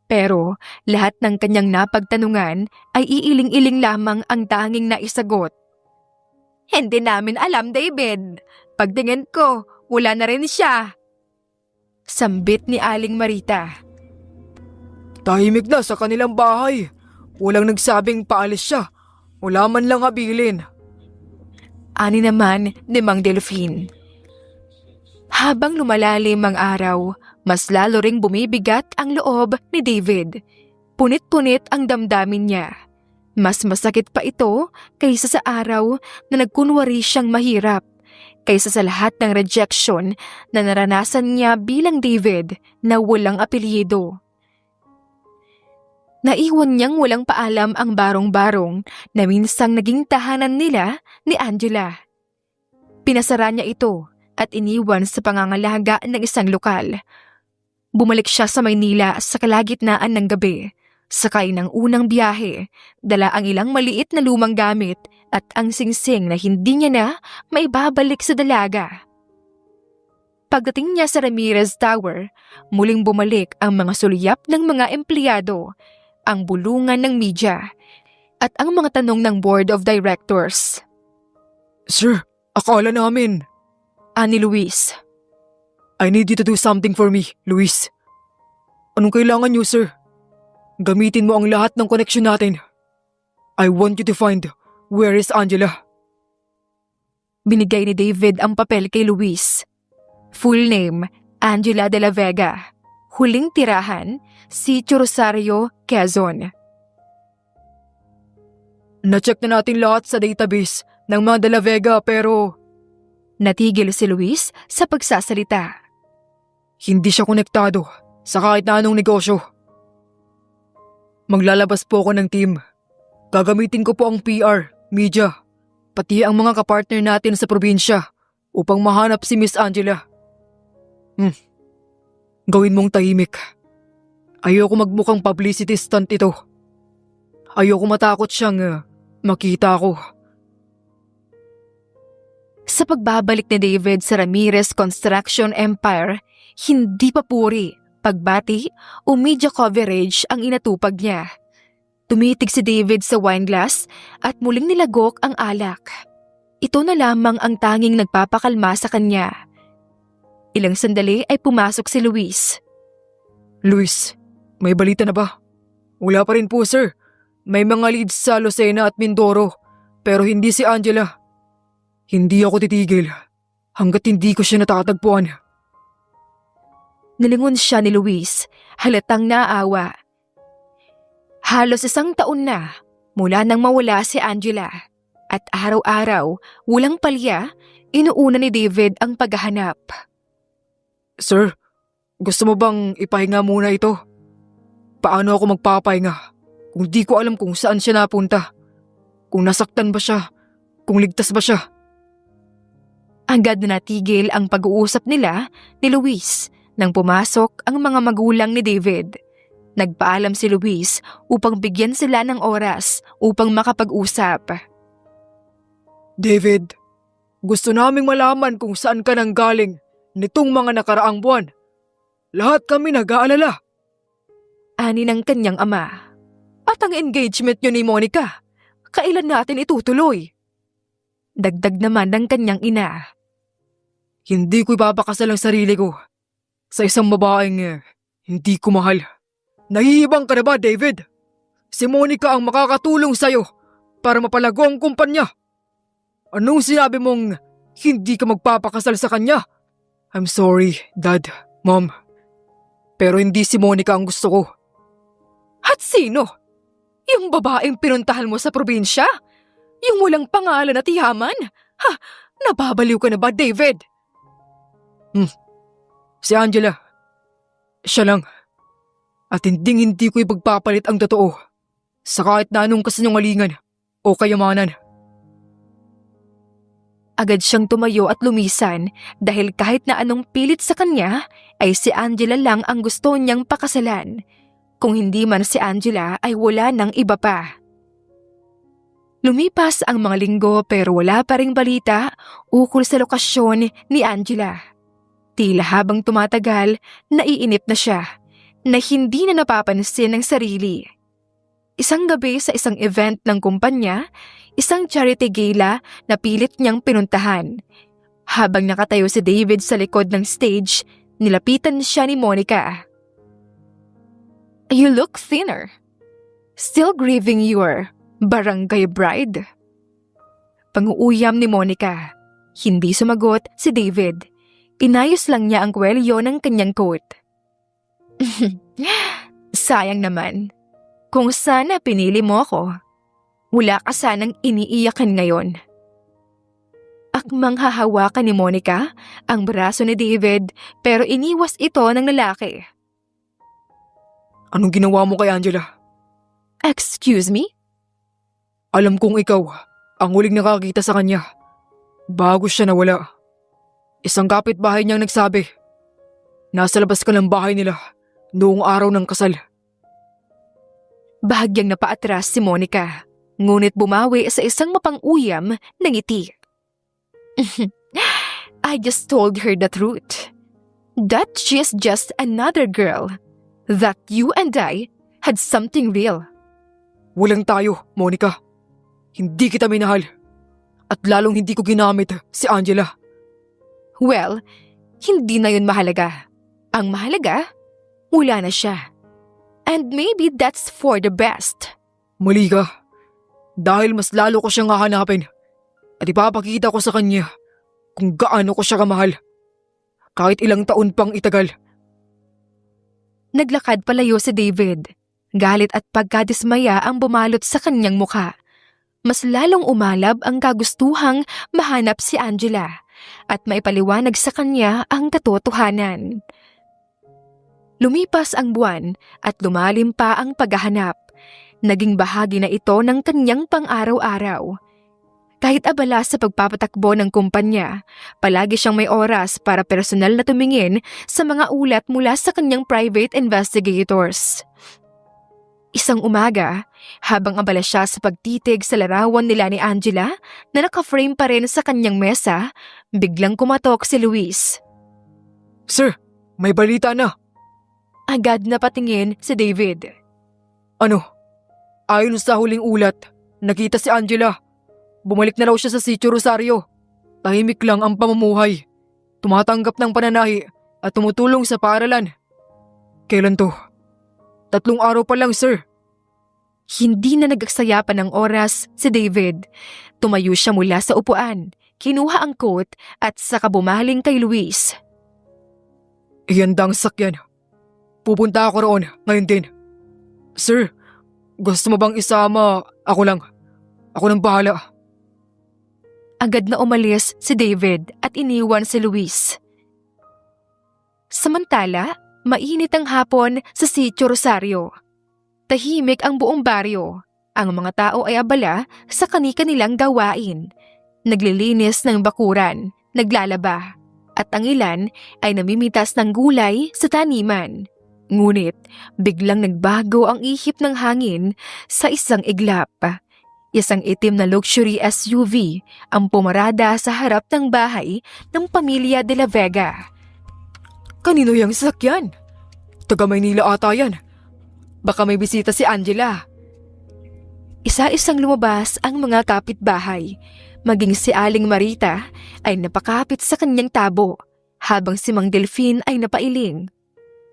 Pero lahat ng kanyang napagtanungan ay iiling-iling lamang ang tanging naisagot. Hindi namin alam, David. Pagtingin ko, wala na rin siya. Sambit ni Aling Marita. Tahimik na sa kanilang bahay. Walang nagsabing paalis siya. Wala man lang habilin. Ani naman ni Mang Delfin. Habang lumalalim ang araw, mas lalo ring bumibigat ang loob ni David. Punit-punit ang damdamin niya. Mas masakit pa ito kaysa sa araw na nagkunwari siyang mahirap, kaysa sa lahat ng rejection na naranasan niya bilang David na walang apelyido. Naiwan niyang walang paalam ang barong-barong na minsang naging tahanan nila ni Angela. Pinasara niya ito at iniwan sa pangangalaga ng isang lokal. Bumalik siya sa Maynila sa kalagitnaan ng gabi. Sakay ng unang biyahe, dala ang ilang maliit na lumang gamit at ang singsing na hindi niya na maibabalik sa dalaga. Pagdating niya sa Ramirez Tower, muling bumalik ang mga sulyap ng mga empleyado, ang bulungan ng media, at ang mga tanong ng Board of Directors. Sir, akala namin. Ani Luis. I need you to do something for me, Luis. Anong kailangan niyo, sir? Gamitin mo ang lahat ng koneksyon natin. I want you to find where is Angela. Binigay ni David ang papel kay Luis. Full name, Angela de la Vega. Huling tirahan, Sitio Rosario, Quezon. Na-check na natin lahat sa database ng mga de la Vega pero Natigil si Luis sa pagsasalita. hindi siya konektado sa kahit na anong negosyo. Maglalabas po ako ng team. Gagamitin ko po ang PR, media, pati ang mga kapartner natin sa probinsya upang mahanap si Miss Angela. Gawin mong tahimik. Ayoko magmukhang publicity stunt ito. Ayoko matakot siyang makita ko. Sa pagbabalik ni David sa Ramirez Construction Empire, hindi papuri, pagbati o media coverage ang inatupag niya. Tumitig si David sa wine glass at muling nilagok ang alak. Ito na lamang ang tanging nagpapakalma sa kanya. Ilang sandali ay pumasok si Luis. Luis, may balita na ba? Wala pa rin po, sir. May mga leads sa Lucena at Mindoro, pero hindi si Angela. Hindi ako titigil hanggat hindi ko siya natatagpuan. Nilingon siya ni Luis, halatang naawa. Halos 1 taon na mula nang mawala si Angela at araw-araw, walang palya, inuuna ni David ang paghahanap. Sir, gusto mo bang ipahinga muna ito? Paano ako magpapahinga kung di ko alam kung saan siya napunta? Kung nasaktan ba siya? Kung ligtas ba siya? Agad na natigil ang pag-uusap nila ni Luis nang pumasok ang mga magulang ni David. Nagpaalam si Luis upang bigyan sila ng oras upang makapag-usap. David, gusto naming malaman kung saan ka nang galing nitong mga nakaraang buwan. Lahat kami nag-aalala. Ani ng kanyang ama. At ang engagement niyo ni Monica, kailan natin itutuloy? Dagdag naman ng kanyang ina. Hindi ko ipapakasal ang sarili ko sa isang babaeng hindi ko mahal. Nahihibang ka na ba, David? Si Monica ang makakatulong sa'yo para mapalago ang kumpanya. Anong sinabi mong hindi ka magpapakasal sa kanya? I'm sorry, Dad, Mom. Pero hindi si Monica ang gusto ko. At sino? Yung babaeng pinuntahan mo sa probinsya? Yung walang pangalan at yaman? Ha? Nababaliw ka na ba, David? Si Angela. Siya lang. At hindi ko ipagpapalit ang totoo sa kahit na anong kasinungalingan o kayamanan. Agad siyang tumayo at lumisan dahil kahit na anong pilit sa kanya ay si Angela lang ang gusto niyang pakasalan. Kung hindi man si Angela ay wala nang iba pa. Lumipas ang mga linggo pero wala pa ring balita ukol sa lokasyon ni Angela. Tila habang tumatagal, naiinip na siya na hindi na napapansin ng sarili. Isang gabi sa isang event ng kumpanya, isang charity gala na pilit niyang pinuntahan. Habang nakatayo si David sa likod ng stage, nilapitan siya ni Monica. You look thinner. Still grieving your barangay bride? Panguuyam ni Monica. Hindi sumagot si David. Inayos lang niya ang kwelyo ng kanyang coat. Sayang naman. Kung sana pinili mo ako. Wala ka sanang iniiyakan ngayon. Akmang hahawakan ni Monica ang braso ni David pero iniwas ito ng lalaki. Anong ginawa mo kay Angela? Excuse me? Alam kong ikaw ang huling nakakita sa kanya bago siya nawala. Isang kapitbahay niyang nagsabi, nasa labas ka ng bahay nila noong araw ng kasal. Bahagyang napaatras si Monica, ngunit bumawi sa isang mapang-uyam na ngiti. I just told her the truth. That she's just another girl. That you and I had something real. Walang tayo, Monica. Hindi kita minahal. At lalong hindi ko ginamit si Angela. Well, hindi na yun mahalaga. Ang mahalaga, wala na siya. And maybe that's for the best. Mali ka. Dahil mas lalo ko siyang hahanapin. At ipapakita ko sa kanya kung gaano ko siya kamahal. Kahit ilang taon pang itagal. Naglakad palayo si David. Galit at pagkadismaya ang bumalot sa kanyang mukha. Mas lalong umalab ang kagustuhang mahanap si Angela at maipaliwanag sa kanya ang katotohanan. Lumipas ang buwan at lumalim pa ang paghahanap. Naging bahagi na ito ng kanyang pang-araw-araw. Kahit abala sa pagpapatakbo ng kumpanya, palagi siyang may oras para personal na tumingin sa mga ulat mula sa kanyang private investigators. Isang umaga, habang abala siya sa pagtitig sa larawan nila ni Angela na naka-frame pa rin sa kanyang mesa, biglang kumatok si Luis. Sir, may balita na. Agad na patingin si David. Ano? Ayon sa huling ulat, nakita si Angela. Bumalik na raw siya sa Sitio Rosario. Tahimik lang ang pamumuhay. Tumatanggap ng pananahi at tumutulong sa paaralan. Kailan to? 3 araw pa lang, sir. Hindi na nagaksaya pa ng oras si David. Tumayo siya mula sa upuan, kinuha ang coat at saka bumaling kay Luis. Ihandang sakyan. Pupunta ako roon ngayon din. Sir, gusto mo bang isama? Ako lang. Ako nang bahala. Agad na umalis si David at iniwan si Luis. Samantala, mainit ang hapon sa Sitio Rosario. Tahimik ang buong baryo. Ang mga tao ay abala sa kani-kanilang gawain. Naglilinis ng bakuran, naglalaba, at ang ilan ay namimitas ng gulay sa taniman. Ngunit biglang nagbago ang ihip ng hangin sa isang iglap. Isang itim na luxury SUV ang pumarada sa harap ng bahay ng pamilya de la Vega. Kanino yung sasakyan? Taga Maynila ata yan. Baka may bisita si Angela. Isa-isang lumabas ang mga kapitbahay. Maging si Aling Marita ay napakapit sa kanyang tabo, habang si Mang Delfin ay napailing.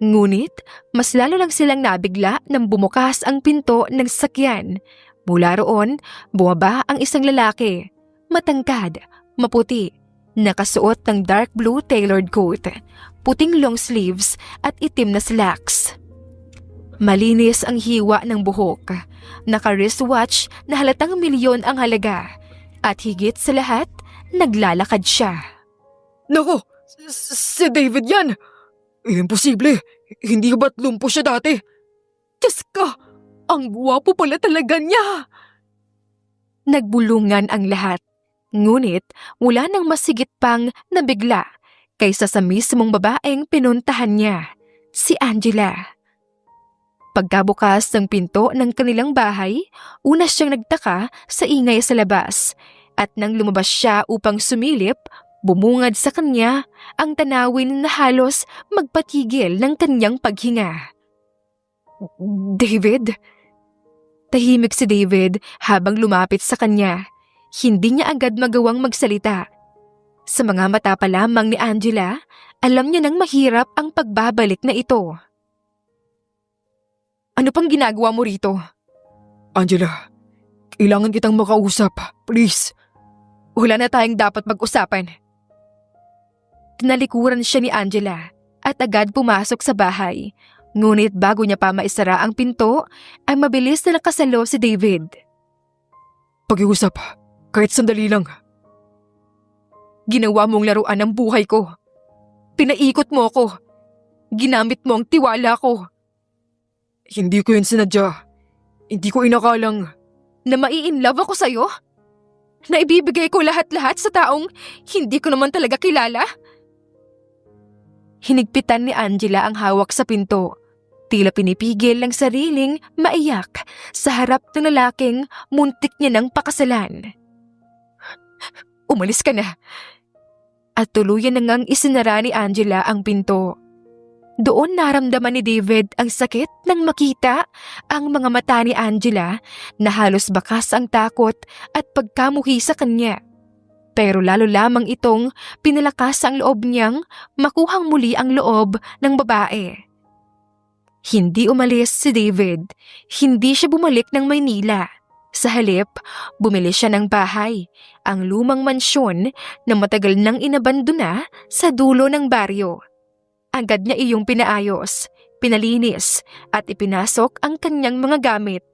Ngunit, mas lalo lang silang nabigla nang bumukas ang pinto ng sasakyan. Mula roon, bumaba ang isang lalaki. Matangkad, maputi, nakasuot ng dark blue tailored coat, puting long sleeves at itim na slacks. Malinis ang hiwa ng buhok, naka-wristwatch na halatang milyon ang halaga, at higit sa lahat, naglalakad siya. Nako, si David yan! Imposible! Hindi ba't lumpo siya dati? Diyos ka! Ang guwapo pala talaga niya! Nagbulungan ang lahat, ngunit wala nang masigit pang nabigla kaysa sa mismong babaeng pinuntahan niya, si Angela. Pagkabukas ng pinto ng kanilang bahay, una siyang nagtaka sa ingay sa labas, at nang lumabas siya upang sumilip, bumungad sa kanya ang tanawin na halos magpatigil ng kanyang paghinga. David? Tahimik si David habang lumapit sa kanya. Hindi niya agad magawang magsalita. Sa mga mata pa lamang ni Angela, alam niya nang mahirap ang pagbabalik na ito. Ano pang ginagawa mo rito? Angela, kailangan kitang makausap. Please. Wala na tayong dapat mag-usapan. Tinalikuran siya ni Angela at agad pumasok sa bahay. Ngunit bago niya pa maisara ang pinto, ay mabilis na nakasalo si David. Pag-iusap, kahit sandali lang. Ginawa mong laruan ang buhay ko. Pinaikot mo ko. Ginamit mo ang tiwala ko. Hindi ko yun sinadya. Hindi ko inakalang... Na mai-inlove ako sa'yo? Na ibibigay ko lahat-lahat sa taong hindi ko naman talaga kilala? Hinigpitan ni Angela ang hawak sa pinto. Tila pinipigil ang sariling maiyak sa harap ng lalaking muntik niya ng pakasalan. Umalis ka na. At tuluyan na ngang isinara ni Angela ang pinto. Doon naramdaman ni David ang sakit nang makita ang mga mata ni Angela na halos bakas ang takot at pagkamuhi sa kanya. Pero lalo lamang itong pinalakas ang loob niyang makuhang muli ang loob ng babae. Hindi umalis si David. Hindi siya bumalik ng Maynila. Sa halip, bumili siya ng bahay, ang lumang mansyon na matagal nang inabandona sa dulo ng baryo. Agad niya iyong pinaayos, pinalinis at ipinasok ang kanyang mga gamit.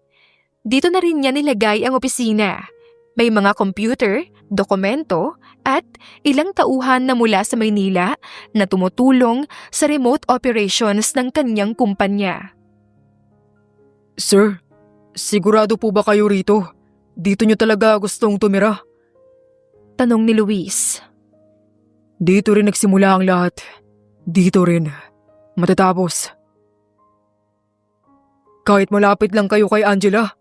Dito na rin niya nilagay ang opisina. May mga computer, dokumento at ilang tauhan na mula sa Maynila na tumutulong sa remote operations ng kanyang kumpanya. Sir, sigurado po ba kayo rito? Dito niyo talaga gustong tumira? Tanong ni Luis. Dito rin nagsimula ang lahat. Dito rin. Matatapos. Kahit malapit lang kayo kay Angela.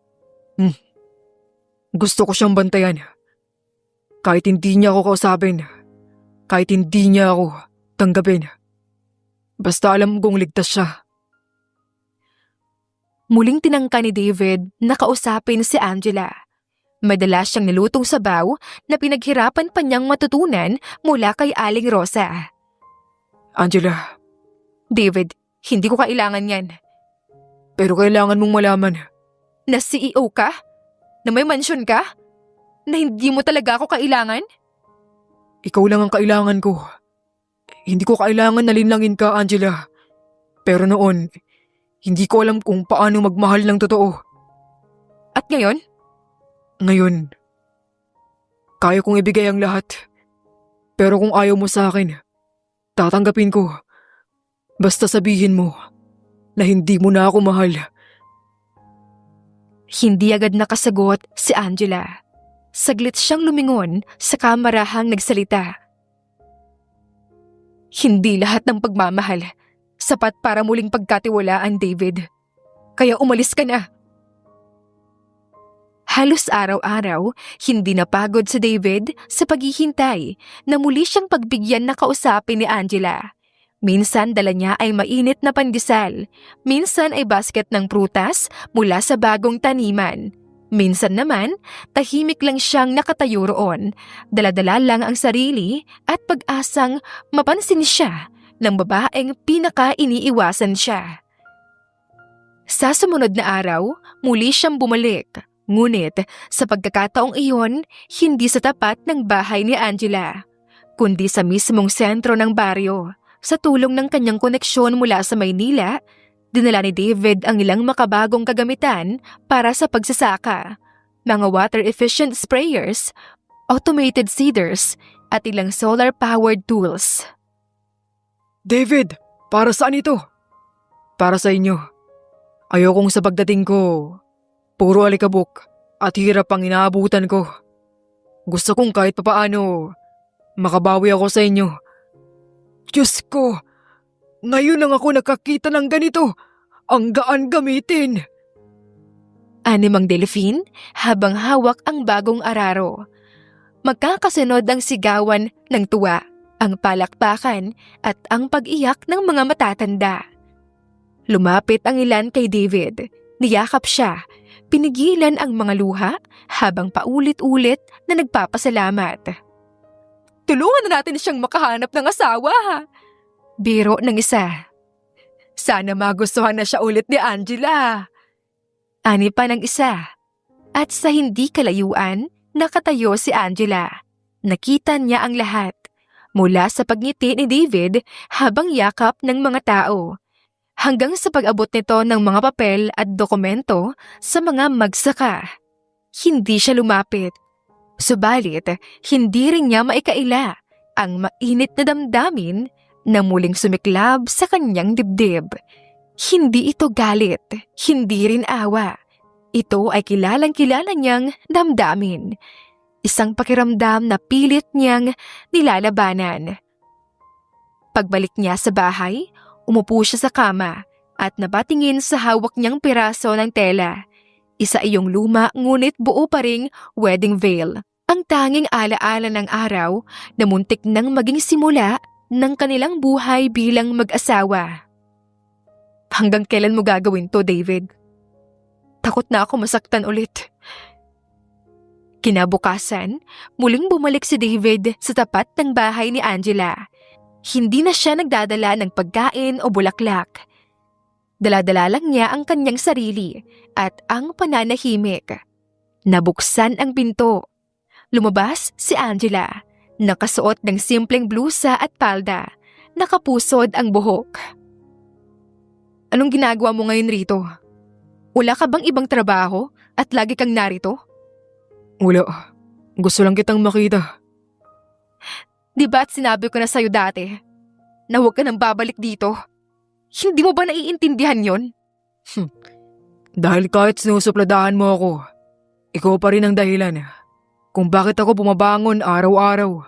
Gusto ko siyang bantayan. Kahit hindi niya ako kausapin. Kahit hindi niya ako tanggapin. Basta alam kong ligtas siya. Muling tinangka ni David na kausapin si Angela. Madalas siyang nilutong sabaw na pinaghirapan pa niyang matutunan mula kay Aling Rosa. Angela. David, hindi ko kailangan yan. Pero kailangan mong malaman. Na CEO ka? Na may mansyon ka? Na hindi mo talaga ako kailangan? Ikaw lang ang kailangan ko. Hindi ko kailangan na linlangin ka, Angela. Pero noon, hindi ko alam kung paano magmahal ng totoo. At ngayon? Ngayon, kaya kong ibigay ang lahat. Pero kung ayaw mo sa akin, tatanggapin ko. Basta sabihin mo na hindi mo na ako mahal. Hindi agad nakasagot si Angela. Saglit siyang lumingon sa kamarahang nagsalita. Hindi lahat ng pagmamahal sapat para muling pagkatiwalaan, David. Kaya umalis ka na. Halos araw-araw, hindi napagod si David sa paghihintay na muli siyang pagbigyan na kausapin ni Angela. Minsan dala niya ay mainit na pandesal, minsan ay basket ng prutas mula sa bagong taniman. Minsan naman, tahimik lang siyang nakatayo roon, dala-dala lang ang sarili at pag-asang mapansin siya ng babaeng pinaka-iniiwasan siya. Sa sumunod na araw, muli siyang bumalik. Ngunit sa pagkakataong iyon, hindi sa tapat ng bahay ni Angela, kundi sa mismong sentro ng baryo. Sa tulong ng kanyang koneksyon mula sa Maynila, dinala ni David ang ilang makabagong kagamitan para sa pagsasaka, mga water-efficient sprayers, automated seeders, at ilang solar-powered tools. David, para saan ito? Para sa inyo. Ayokong sa pagdating ko, puro alikabok at hirap ang inaabutan ko. Gusto kong kahit papaano, makabawi ako sa inyo. Diyos ko, ngayon lang ako nakakita ng ganito. Ang gaan gamitin. Ani Mang Delphine habang hawak ang bagong araro. Magkakasunod ang sigawan ng tuwa, ang palakpakan at ang pag-iyak ng mga matatanda. Lumapit ang ilan kay David, niyakap siya, pinigilan ang mga luha habang paulit-ulit na nagpapasalamat. Tulungan na natin siyang makahanap ng asawa. Biro ng isa. Sana magustuhan na siya ulit ni Angela. Ani pa ng isa. At sa hindi kalayuan, nakatayo si Angela. Nakita niya ang lahat. Mula sa pagngiti ni David habang yakap ng mga tao. Hanggang sa pag-abot nito ng mga papel at dokumento sa mga magsaka. Hindi siya lumapit. Subalit, hindi rin niya maikaila ang mainit na damdamin na muling sumiklab sa kanyang dibdib. Hindi ito galit, hindi rin awa. Ito ay kilalang-kilala niyang damdamin. Isang pakiramdam na pilit niyang nilalabanan. Pagbalik niya sa bahay, umupo siya sa kama at napatingin sa hawak niyang piraso ng tela. Isa iyong luma ngunit buo pa ring wedding veil. Ang tanging alaala ng araw na muntik nang maging simula ng kanilang buhay bilang mag-asawa. Hanggang kailan mo gagawin to, David? Takot na ako masaktan ulit. Kinabukasan, muling bumalik si David sa tapat ng bahay ni Angela. Hindi na siya nagdadala ng pagkain o bulaklak. Daladala lang niya ang kanyang sarili at ang pananahimik. Nabuksan ang pinto. Lumabas si Angela, nakasuot ng simpleng blusa at palda, nakapusod ang buhok. Anong ginagawa mo ngayon rito? Wala ka bang ibang trabaho at lagi kang narito? Wala. Gusto lang kitang makita. Di ba't sinabi ko na sa'yo dati na huwag ka nang babalik dito? Hindi mo ba naiintindihan yon? Dahil kahit sinusupladahan mo ako, ikaw pa rin ang dahilan kung bakit ako bumabangon araw-araw.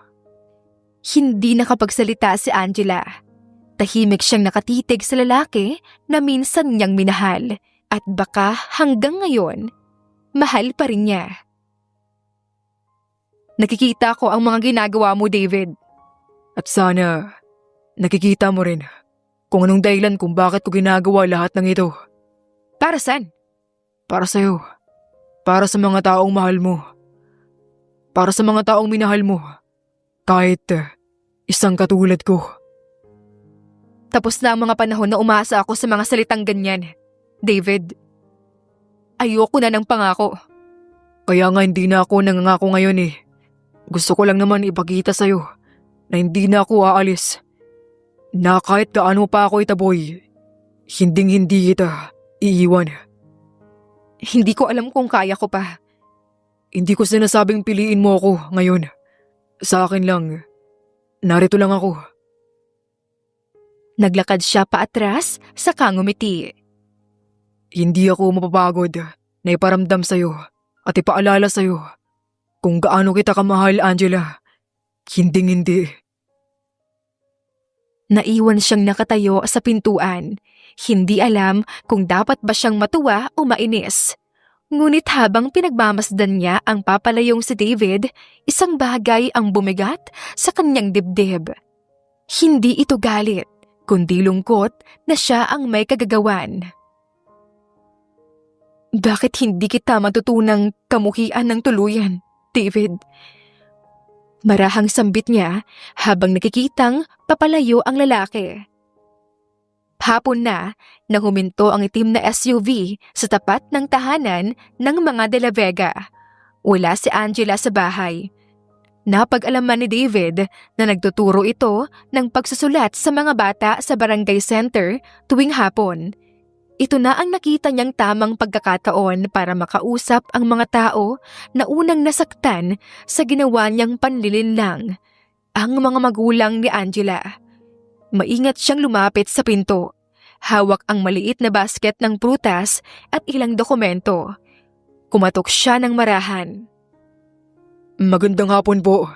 Hindi nakapagsalita si Angela. Tahimik siyang nakatitig sa lalaki na minsan niyang minahal at baka hanggang ngayon, mahal pa rin niya. Nakikita ko ang mga ginagawa mo, David. At sana, nakikita mo rin kung anong dahilan kung bakit ko ginagawa lahat ng ito. Para saan? Para sa'yo. Para sa mga taong mahal mo. Para sa mga taong minahal mo. Kahit isang katulad ko. Tapos na ang mga panahon na umaasa ako sa mga salitang ganyan. David, ayoko na ng pangako. Kaya nga hindi na ako nangangako ngayon eh. Gusto ko lang naman ipakita sa'yo na hindi na ako aalis. Na kahit gaano pa ako itaboy, hinding-hindi kita iiwan. Hindi ko alam kung kaya ko pa. Hindi ko sinasabing piliin mo ako ngayon. Sa akin lang, narito lang ako. Naglakad siya paatras sa ngumiti. Hindi ako mapapagod na iparamdam sa'yo at ipaalala sa'yo kung gaano kita kamahal, Angela. Hinding-hindi. Naiwan siyang nakatayo sa pintuan. Hindi alam kung dapat ba siyang matuwa o mainis. Ngunit habang pinagmamasdan niya ang papalayong si David, isang bagay ang bumigat sa kanyang dibdib. Hindi ito galit, kundi lungkot na siya ang may kagagawan. Bakit hindi kita matutunang kamuhian ng tuluyan, David? Marahang sambit niya habang nakikitang papalayo ang lalaki. Hapon na nang huminto ang itim na SUV sa tapat ng tahanan ng mga De La Vega. Wala si Angela sa bahay. Napag-alaman ni David na nagtuturo ito ng pagsusulat sa mga bata sa barangay center tuwing hapon. Ito na ang nakita niyang tamang pagkakataon para makausap ang mga tao na unang nasaktan sa ginawa niyang panlilinlang, ang mga magulang ni Angela. Maingat siyang lumapit sa pinto. Hawak ang maliit na basket ng prutas at ilang dokumento. Kumatok siya ng marahan. Magandang hapon po.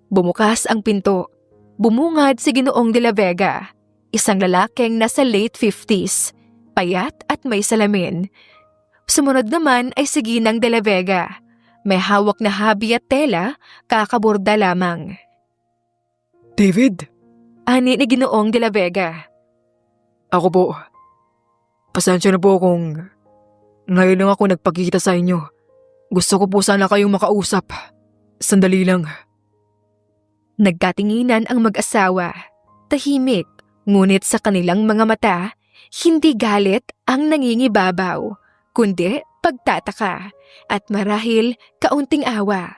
Bumukas ang pinto. Bumungad si Ginoong De La Vega, isang lalaking nasa late 50s, payat at may salamin. Sumunod naman ay si Ginang De La Vega, may hawak na habi at tela, kakaborda lamang. David? Ani ni Ginoong De La Vega. Ako po. Pasensya na po kung ngayon lang ako nagpakita sa inyo. Gusto ko po sana kayong makausap. Sandali lang. Nagkatinginan ang mag-asawa. Tahimik, ngunit sa kanilang mga mata, hindi galit ang nangingibabaw, kundi pagtataka at marahil kaunting awa.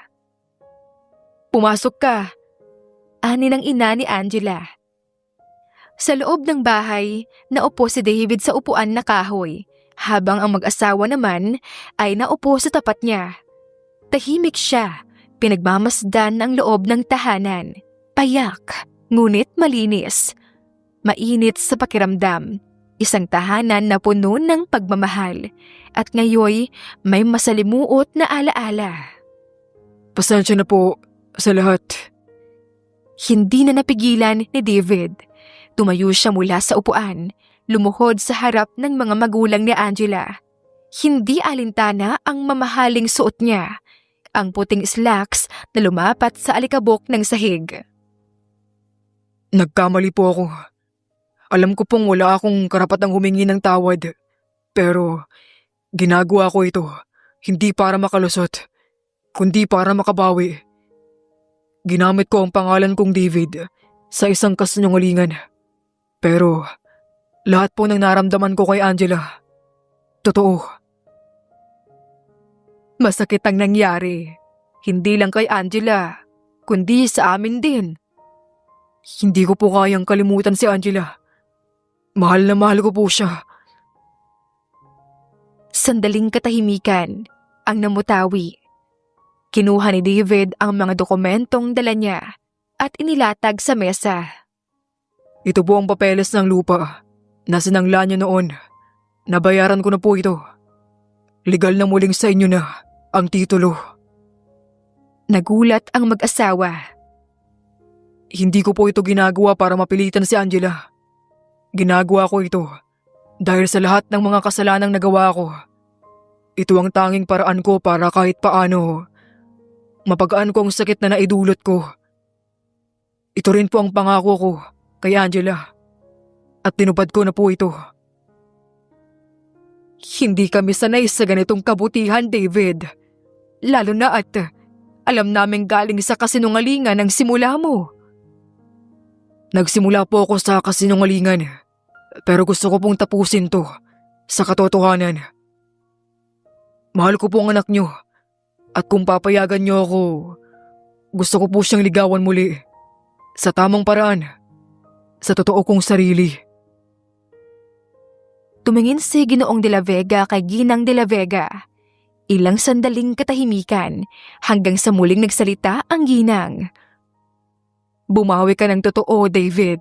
Pumasok ka, ani ng ina ni Angela. Sa loob ng bahay, naupo si David sa upuan na kahoy, habang ang mag-asawa naman ay naupo sa tapat niya. Tahimik siya, pinagmamasdan ang loob ng tahanan. Payak, ngunit malinis. Mainit sa pakiramdam. Isang tahanan na puno ng pagmamahal. At ngayoy may masalimuot na alaala. Pasensya na po sa lahat. Hindi na napigilan ni David. Tumayo siya mula sa upuan, lumuhod sa harap ng mga magulang ni Angela. Hindi alintana ang mamahaling suot niya, ang puting slacks na lumapat sa alikabok ng sahig. Nagkamali po ako. Alam ko pong wala akong karapatang humingi ng tawad. Pero ginagawa ko ito hindi para makalusot, kundi para makabawi. Ginamit ko ang pangalan kong David sa isang kasinungalingan. Pero lahat po ng naramdaman ko kay Angela, totoo. Masakit ang nangyari. Hindi lang kay Angela, kundi sa amin din. Hindi ko po kayang kalimutan si Angela. Mahal na mahal ko po siya. Sandaling katahimikan ang namutawi. Kinuha ni David ang mga dokumentong dala niya at inilatag sa mesa. Ito po ang papeles ng lupa na sinangla niyo noon. Nabayaran ko na po ito. Legal na muling sa inyo na ang titulo. Nagulat ang mag-asawa. Hindi ko po ito ginagawa para mapilitan si Angela. Ginagawa ko ito dahil sa lahat ng mga kasalanang nagawa ko. Ito ang tanging paraan ko para kahit paano mapagaan ko ang sakit na naidulot ko. Ito rin po ang pangako ko kay Angela at tinupad ko na po ito. Hindi kami sanay sa ganitong kabutihan, David. Lalo na at alam naming galing sa kasinungalingan ang simula mo. Nagsimula po ako sa kasinungalingan, pero gusto ko pong tapusin to sa katotohanan. Mahal ko po ang anak niyo, at kung papayagan niyo ako, gusto ko po siyang ligawan muli, sa tamang paraan, sa totoo kong sarili. Tumingin si Ginoong de la Vega kay Ginang de la Vega. Ilang sandaling katahimikan hanggang sa muling nagsalita ang Ginang. Bumawi ka ng totoo, David.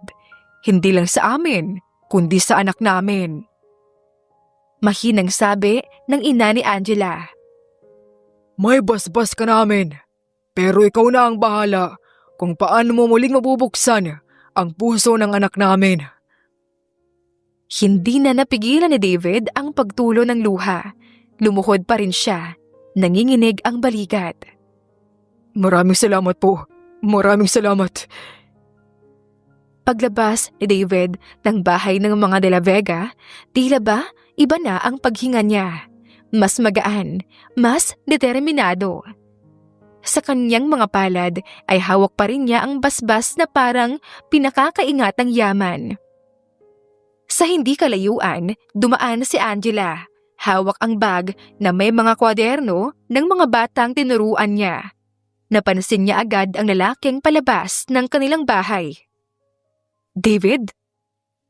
Hindi lang sa amin, kundi sa anak namin. Mahinang sabi ng ina ni Angela. May basbas ka namin, pero ikaw na ang bahala kung paano mo muling mabubuksan ang puso ng anak namin. Hindi na napigilan ni David ang pagtulo ng luha. Lumuhod pa rin siya. Nanginginig ang balikat. Maraming salamat po. Maraming salamat. Paglabas ni David ng bahay ng mga de la Vega, tila ba iba na ang paghinga niya. Mas magaan, mas determinado. Sa kanyang mga palad ay hawak pa rin niya ang basbas na parang pinakakaingatang yaman. Sa hindi kalayuan, dumaan si Angela. Hawak ang bag na may mga kwaderno ng mga batang tinuruan niya. Napansin niya agad ang lalaking palabas ng kanilang bahay. David?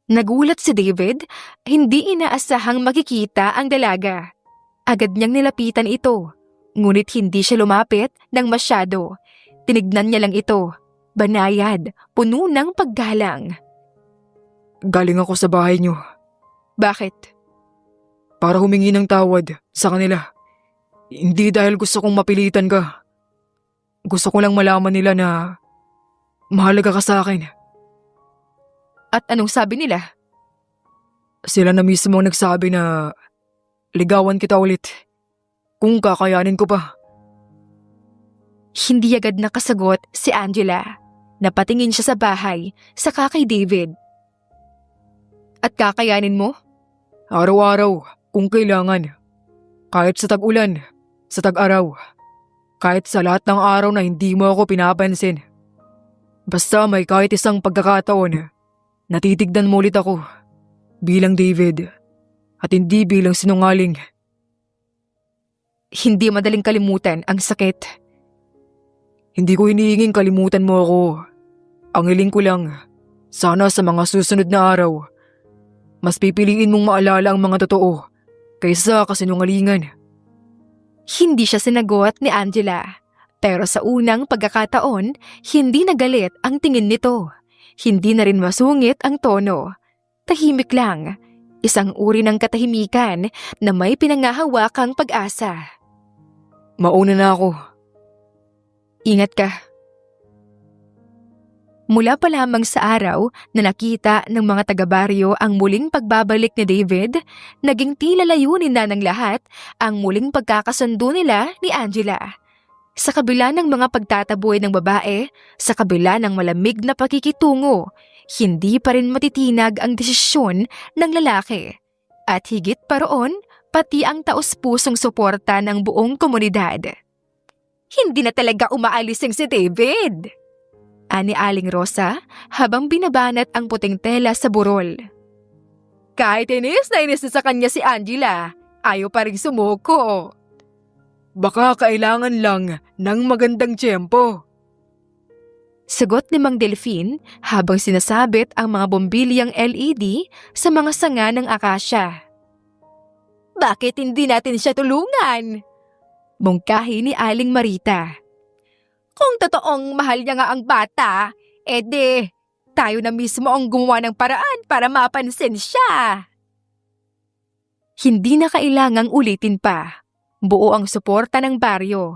Nagulat si David, hindi inaasahang makikita ang dalaga. Agad niyang nilapitan ito, ngunit hindi siya lumapit ng masyado. Tinignan niya lang ito, banayad, puno ng paggalang. Galing ako sa bahay niyo. Bakit? Para humingi ng tawad sa kanila. Hindi dahil gusto kong mapilitan ka. Gusto ko lang malaman nila na mahalaga ka sa akin. At anong sabi nila? Sila na mismo ang nagsabi na ligawan kita ulit kung kakayanin ko pa. Hindi agad nakasagot si Angela. Napatingin siya sa bahay, saka kay David. At kakayanin mo? Araw-araw kung kailangan. Kahit sa tag-ulan, sa tag-araw. Kahit sa lahat ng araw na hindi mo ako pinapansin. Basta may kahit isang pagkakataon, natitignan mo ulit ako bilang David at hindi bilang sinungaling. Hindi madaling kalimutan ang sakit. Hindi ko hinihinging kalimutan mo ako. Ang hiling ko lang, sana sa mga susunod na araw, mas pipiliin mong maalala ang mga totoo kaysa kasinungalingan. Hindi siya sinagot ni Angela. Pero sa unang pagkakataon, hindi nagalit ang tingin nito. Hindi na rin masungit ang tono. Tahimik lang. Isang uri ng katahimikan na may pinangahawakang pag-asa. Mauna na ako. Ingat ka. Mula pa lamang sa araw na nakita ng mga taga-baryo ang muling pagbabalik ni David, naging tila layunin na ng lahat ang muling pagkakasundo nila ni Angela. Sa kabila ng mga pagtataboy ng babae, sa kabila ng malamig na pakikitungo, hindi pa rin matitinag ang desisyon ng lalaki. At higit pa roon, pati ang taus-pusong suporta ng buong komunidad. Hindi na talaga umaalis ang si David, ani Aling Rosa habang binabanat ang puting tela sa burol. Kahit inis na sa kanya si Angela, ayaw pa rin sumuko. Baka kailangan lang ng magandang tiyempo. Sagot ni Mang Delphine habang sinasabit ang mga bombilyang LED sa mga sanga ng akasya. Bakit hindi natin siya tulungan? Mungkahi ni Aling Marita. Kung totoong mahal niya nga ang bata, edi tayo na mismo ang gumawa ng paraan para mapansin siya. Hindi na kailangang ulitin pa. Buo ang suporta ng baryo.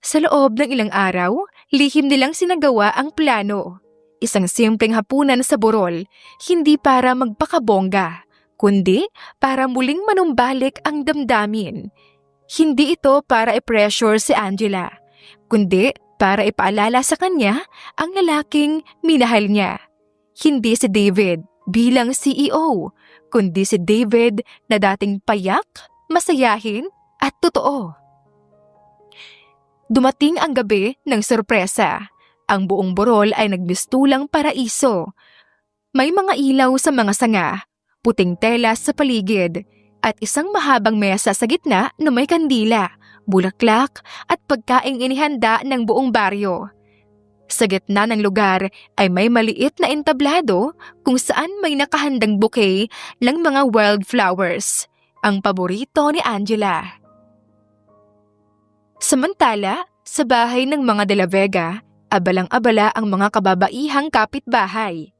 Sa loob ng ilang araw, lihim nilang sinagawa ang plano. Isang simpleng hapunan sa burol, hindi para magpakabongga, kundi para muling manumbalik ang damdamin. Hindi ito para i-pressure si Angela, kundi para ipaalala sa kanya ang lalaking minahal niya. Hindi si David bilang CEO, kundi si David na dating payak, masayahin at totoo. Dumating ang gabi ng sorpresa. Ang buong burol ay nagmistulang paraiso. May mga ilaw sa mga sanga, puting tela sa paligid, at isang mahabang mesa sa gitna na may kandila, bulaklak at pagkaing inihanda ng buong baryo. Sa gitna ng lugar ay may maliit na entablado kung saan may nakahandang bouquet ng mga wildflowers, ang paborito ni Angela. Samantala, sa bahay ng mga De La Vega, abalang-abala ang mga kababaihang kapitbahay.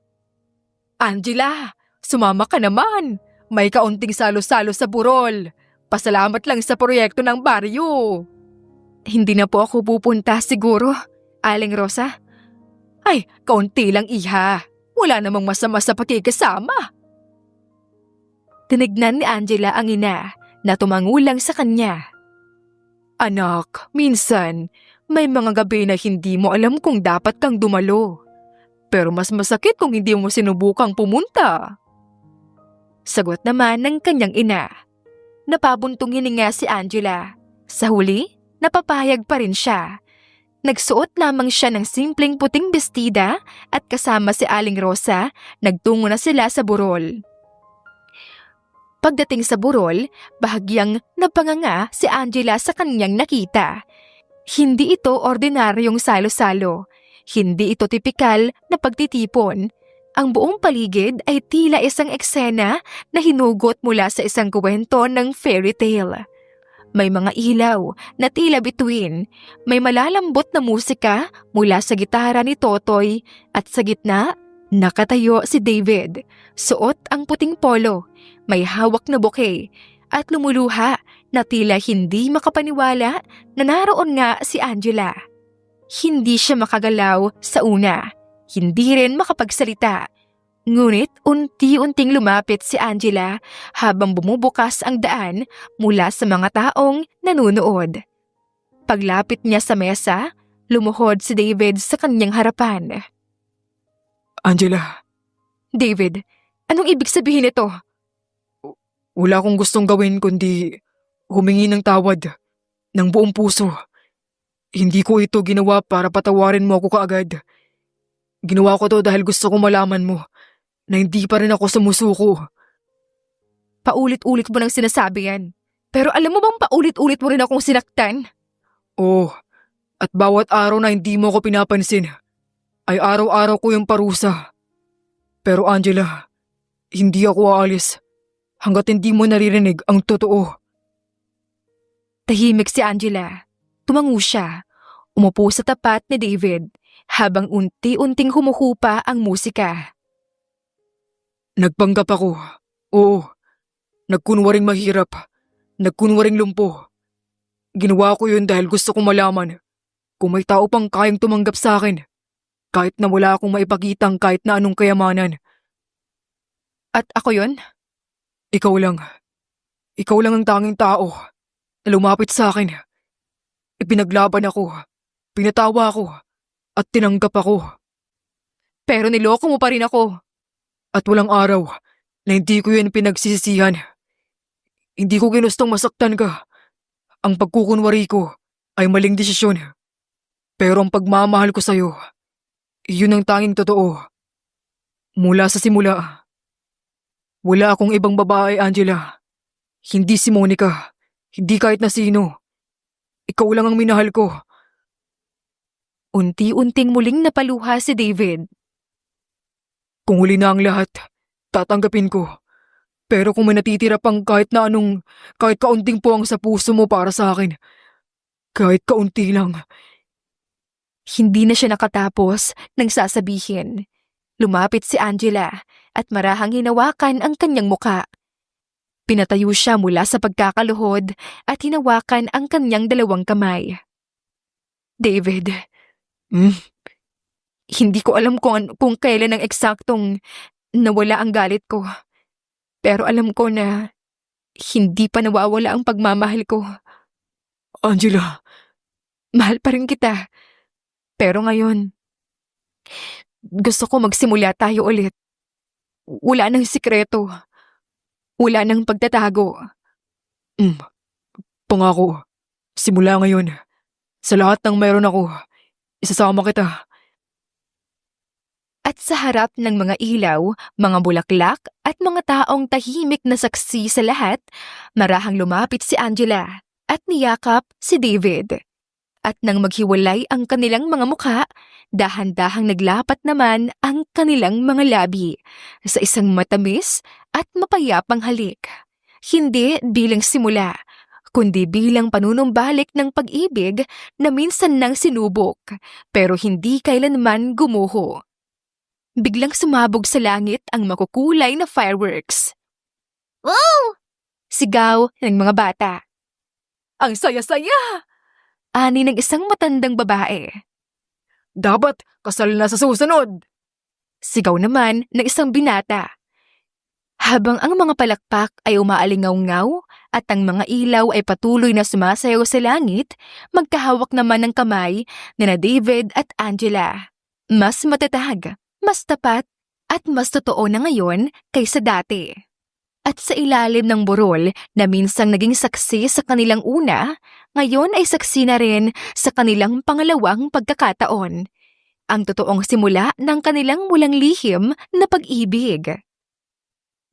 Angela, sumama ka naman! May kaunting salo-salo sa burol. Pasalamat lang sa proyekto ng baryo. Hindi na po ako pupunta siguro, Aling Rosa. Ay, kaunti lang iha. Wala namang masama sa pakikasama. Tinignan ni Angela ang ina na tumangulang sa kanya. Anak, minsan, may mga gabi na hindi mo alam kung dapat kang dumalo. Pero mas masakit kung hindi mo sinubukang pumunta. Sagot naman ng kanyang ina. Napabuntong hininga si Angela. Sa huli, napapayag pa rin siya. Nagsuot lamang siya ng simpleng puting bestida at kasama si Aling Rosa, nagtungo na sila sa burol. Pagdating sa burol, bahagyang napanganga si Angela sa kanyang nakita. Hindi ito ordinaryong salo-salo. Hindi ito tipikal na pagtitipon. Ang buong paligid ay tila isang eksena na hinugot mula sa isang kwento ng fairy tale. May mga ilaw na tila bituin, may malalambot na musika mula sa gitara ni Totoy at sa gitna, nakatayo si David. Suot ang puting polo, may hawak na bouquet at lumuluha na tila hindi makapaniwala na naroon nga si Angela. Hindi siya makagalaw sa una. Hindi rin makapagsalita. Ngunit unti-unting lumapit si Angela habang bumubukas ang daan mula sa mga taong nanunood. Paglapit niya sa mesa, lumuhod si David sa kanyang harapan. Angela. David, anong ibig sabihin nito? Wala akong gustong gawin kundi humingi ng tawad ng buong puso. Hindi ko ito ginawa para patawarin mo ako kaagad. Ginawa ko to dahil gusto kong malaman mo na hindi pa rin ako sumusuko. Paulit-ulit mo nang sinasabi yan. Pero alam mo bang paulit-ulit mo rin akong sinaktan? Oo, at bawat araw na hindi mo ako pinapansin ay araw-araw ko yung parusa. Pero Angela, hindi ako aalis. hanggat hindi mo naririnig ang totoo. Tahimik si Angela. Tumango siya. Umupo sa tapat ni David habang unti-unting humuhupa ang musika. Nagpanggap ako. Oo. Nagkunwaring mahirap. Nagkunwaring lumpo. Ginawa ko yun dahil gusto kong malaman kung may tao pang kayang tumanggap sa akin. Kahit na wala akong maipakitang kahit na anong kayamanan. At ako yun? Ikaw lang. Ikaw lang ang tanging tao na lumapit sa akin. Ipinaglaban ako. Pinatawa ako. At tinanggap ako. Pero niloko mo pa rin ako. At walang araw na hindi ko yun pinagsisisihan. Hindi ko ginustong masaktan ka. Ang pagkukunwari ko ay maling desisyon. Pero ang pagmamahal ko sa'yo, yun ang tanging totoo. Mula sa simula, wala akong ibang babae, Angela. Hindi si Monica. Hindi kahit na sino. Ikaw lang ang minahal ko. Unti-unting muling napaluha si David. Kung huli na ang lahat, tatanggapin ko. Pero kung may natitira pang kahit kaunting puwang sa puso mo para sa akin, kahit kaunti lang. Hindi na siya nakatapos nang sasabihin. Lumapit si Angela at marahang hinawakan ang kanyang muka. Pinatayo siya mula sa pagkakaluhod at hinawakan ang kanyang dalawang kamay. David, hindi ko alam kung kailan ang eksaktong nawala ang galit ko. Pero alam ko na hindi pa nawawala ang pagmamahal ko. Angela, Mahal pa rin kita. Pero ngayon, gusto ko magsimula tayo ulit. Wala nang sikreto. Wala nang pagtatago. pangako. Simula ngayon, sa lahat ng meron ako, isasama kita. At sa harap ng mga ilaw, mga bulaklak at mga taong tahimik na saksi sa lahat, marahang lumapit si Angela at niyakap si David. At nang maghiwalay ang kanilang mga mukha, dahan-dahang naglapat naman ang kanilang mga labi sa isang matamis at mapayapang halik. Hindi bilang simula, kundi bilang panunumbalik ng pag-ibig na minsan nang sinubok, pero hindi kailanman gumuho. Biglang sumabog sa langit ang makukulay na fireworks. Wow! Sigaw ng mga bata. Ang saya-saya! Ani ng isang matandang babae. Dapat kasal na sa susunod. Sigaw naman ng isang binata. Habang ang mga palakpak ay umaalingaw-ngaw at ang mga ilaw ay patuloy na sumasayaw sa langit, magkahawak naman ng kamay na David at Angela. Mas matatag, mas tapat, at mas totoo na ngayon kaysa dati. At sa ilalim ng burol na minsang naging saksi sa kanilang una, ngayon ay saksi na rin sa kanilang pangalawang pagkakataon. Ang totoong simula ng kanilang walang lihim na pag-ibig.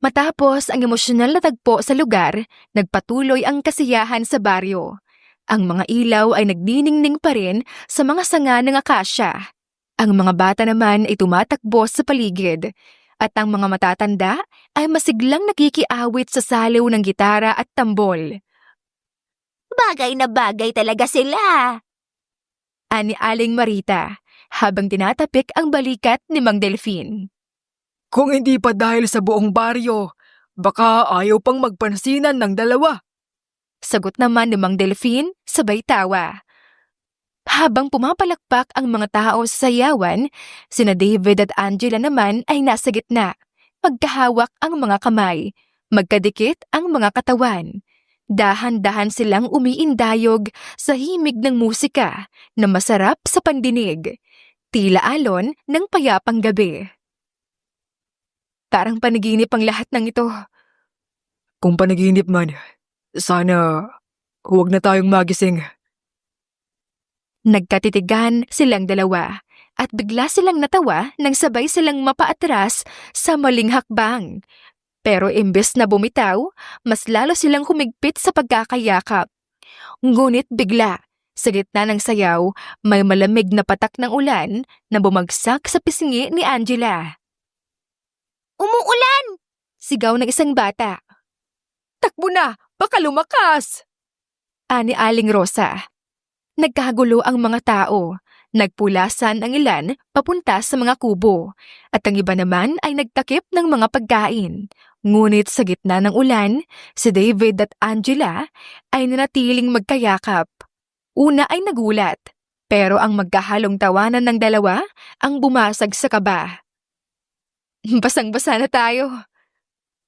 Matapos ang emosyonal na tagpo sa lugar, nagpatuloy ang kasiyahan sa baryo. Ang mga ilaw ay nagniningning pa rin sa mga sanga ng akasya. Ang mga bata naman ay tumatakbo sa paligid. At ang mga matatanda ay masiglang nakikiawit sa saliw ng gitara at tambol. Bagay na bagay talaga sila, ani Aling Marita, habang tinatapik ang balikat ni Mang Delfin. Kung hindi pa dahil sa buong baryo, baka ayaw pang magpansinan ng dalawa. Sagot naman ni Mang Delfin sabay tawa. Habang pumapalakpak ang mga tao sa sayawan, sina David at Angela naman ay nasa gitna. Magkahawak ang mga kamay, magkadikit ang mga katawan. Dahan-dahan silang umiindayog sa himig ng musika na masarap sa pandinig. Tila alon ng payapang gabi. Parang panaginip ang lahat ng ito. Kung panaginip man, sana huwag na tayong magising. Nagkatitigan silang dalawa at bigla silang natawa nang sabay silang mapaatras sa maling hakbang. Pero imbes na bumitaw, mas lalo silang humigpit sa pagkakayakap. Ngunit bigla, sa gitna ng sayaw, may malamig na patak ng ulan na bumagsak sa pisngi ni Angela. Umuulan! Sigaw ng isang bata. Takbo na! Baka lumakas! Ani Aling Rosa. Nagkagulo ang mga tao. Nagpulasan ang ilan papunta sa mga kubo at ang iba naman ay nagtakip ng mga pagkain. Ngunit sa gitna ng ulan, si David at Angela ay nanatiling magkayakap. Una ay nagulat, pero ang magkahalong tawanan ng dalawa ang bumasag sa kaba. Basang-basa na tayo.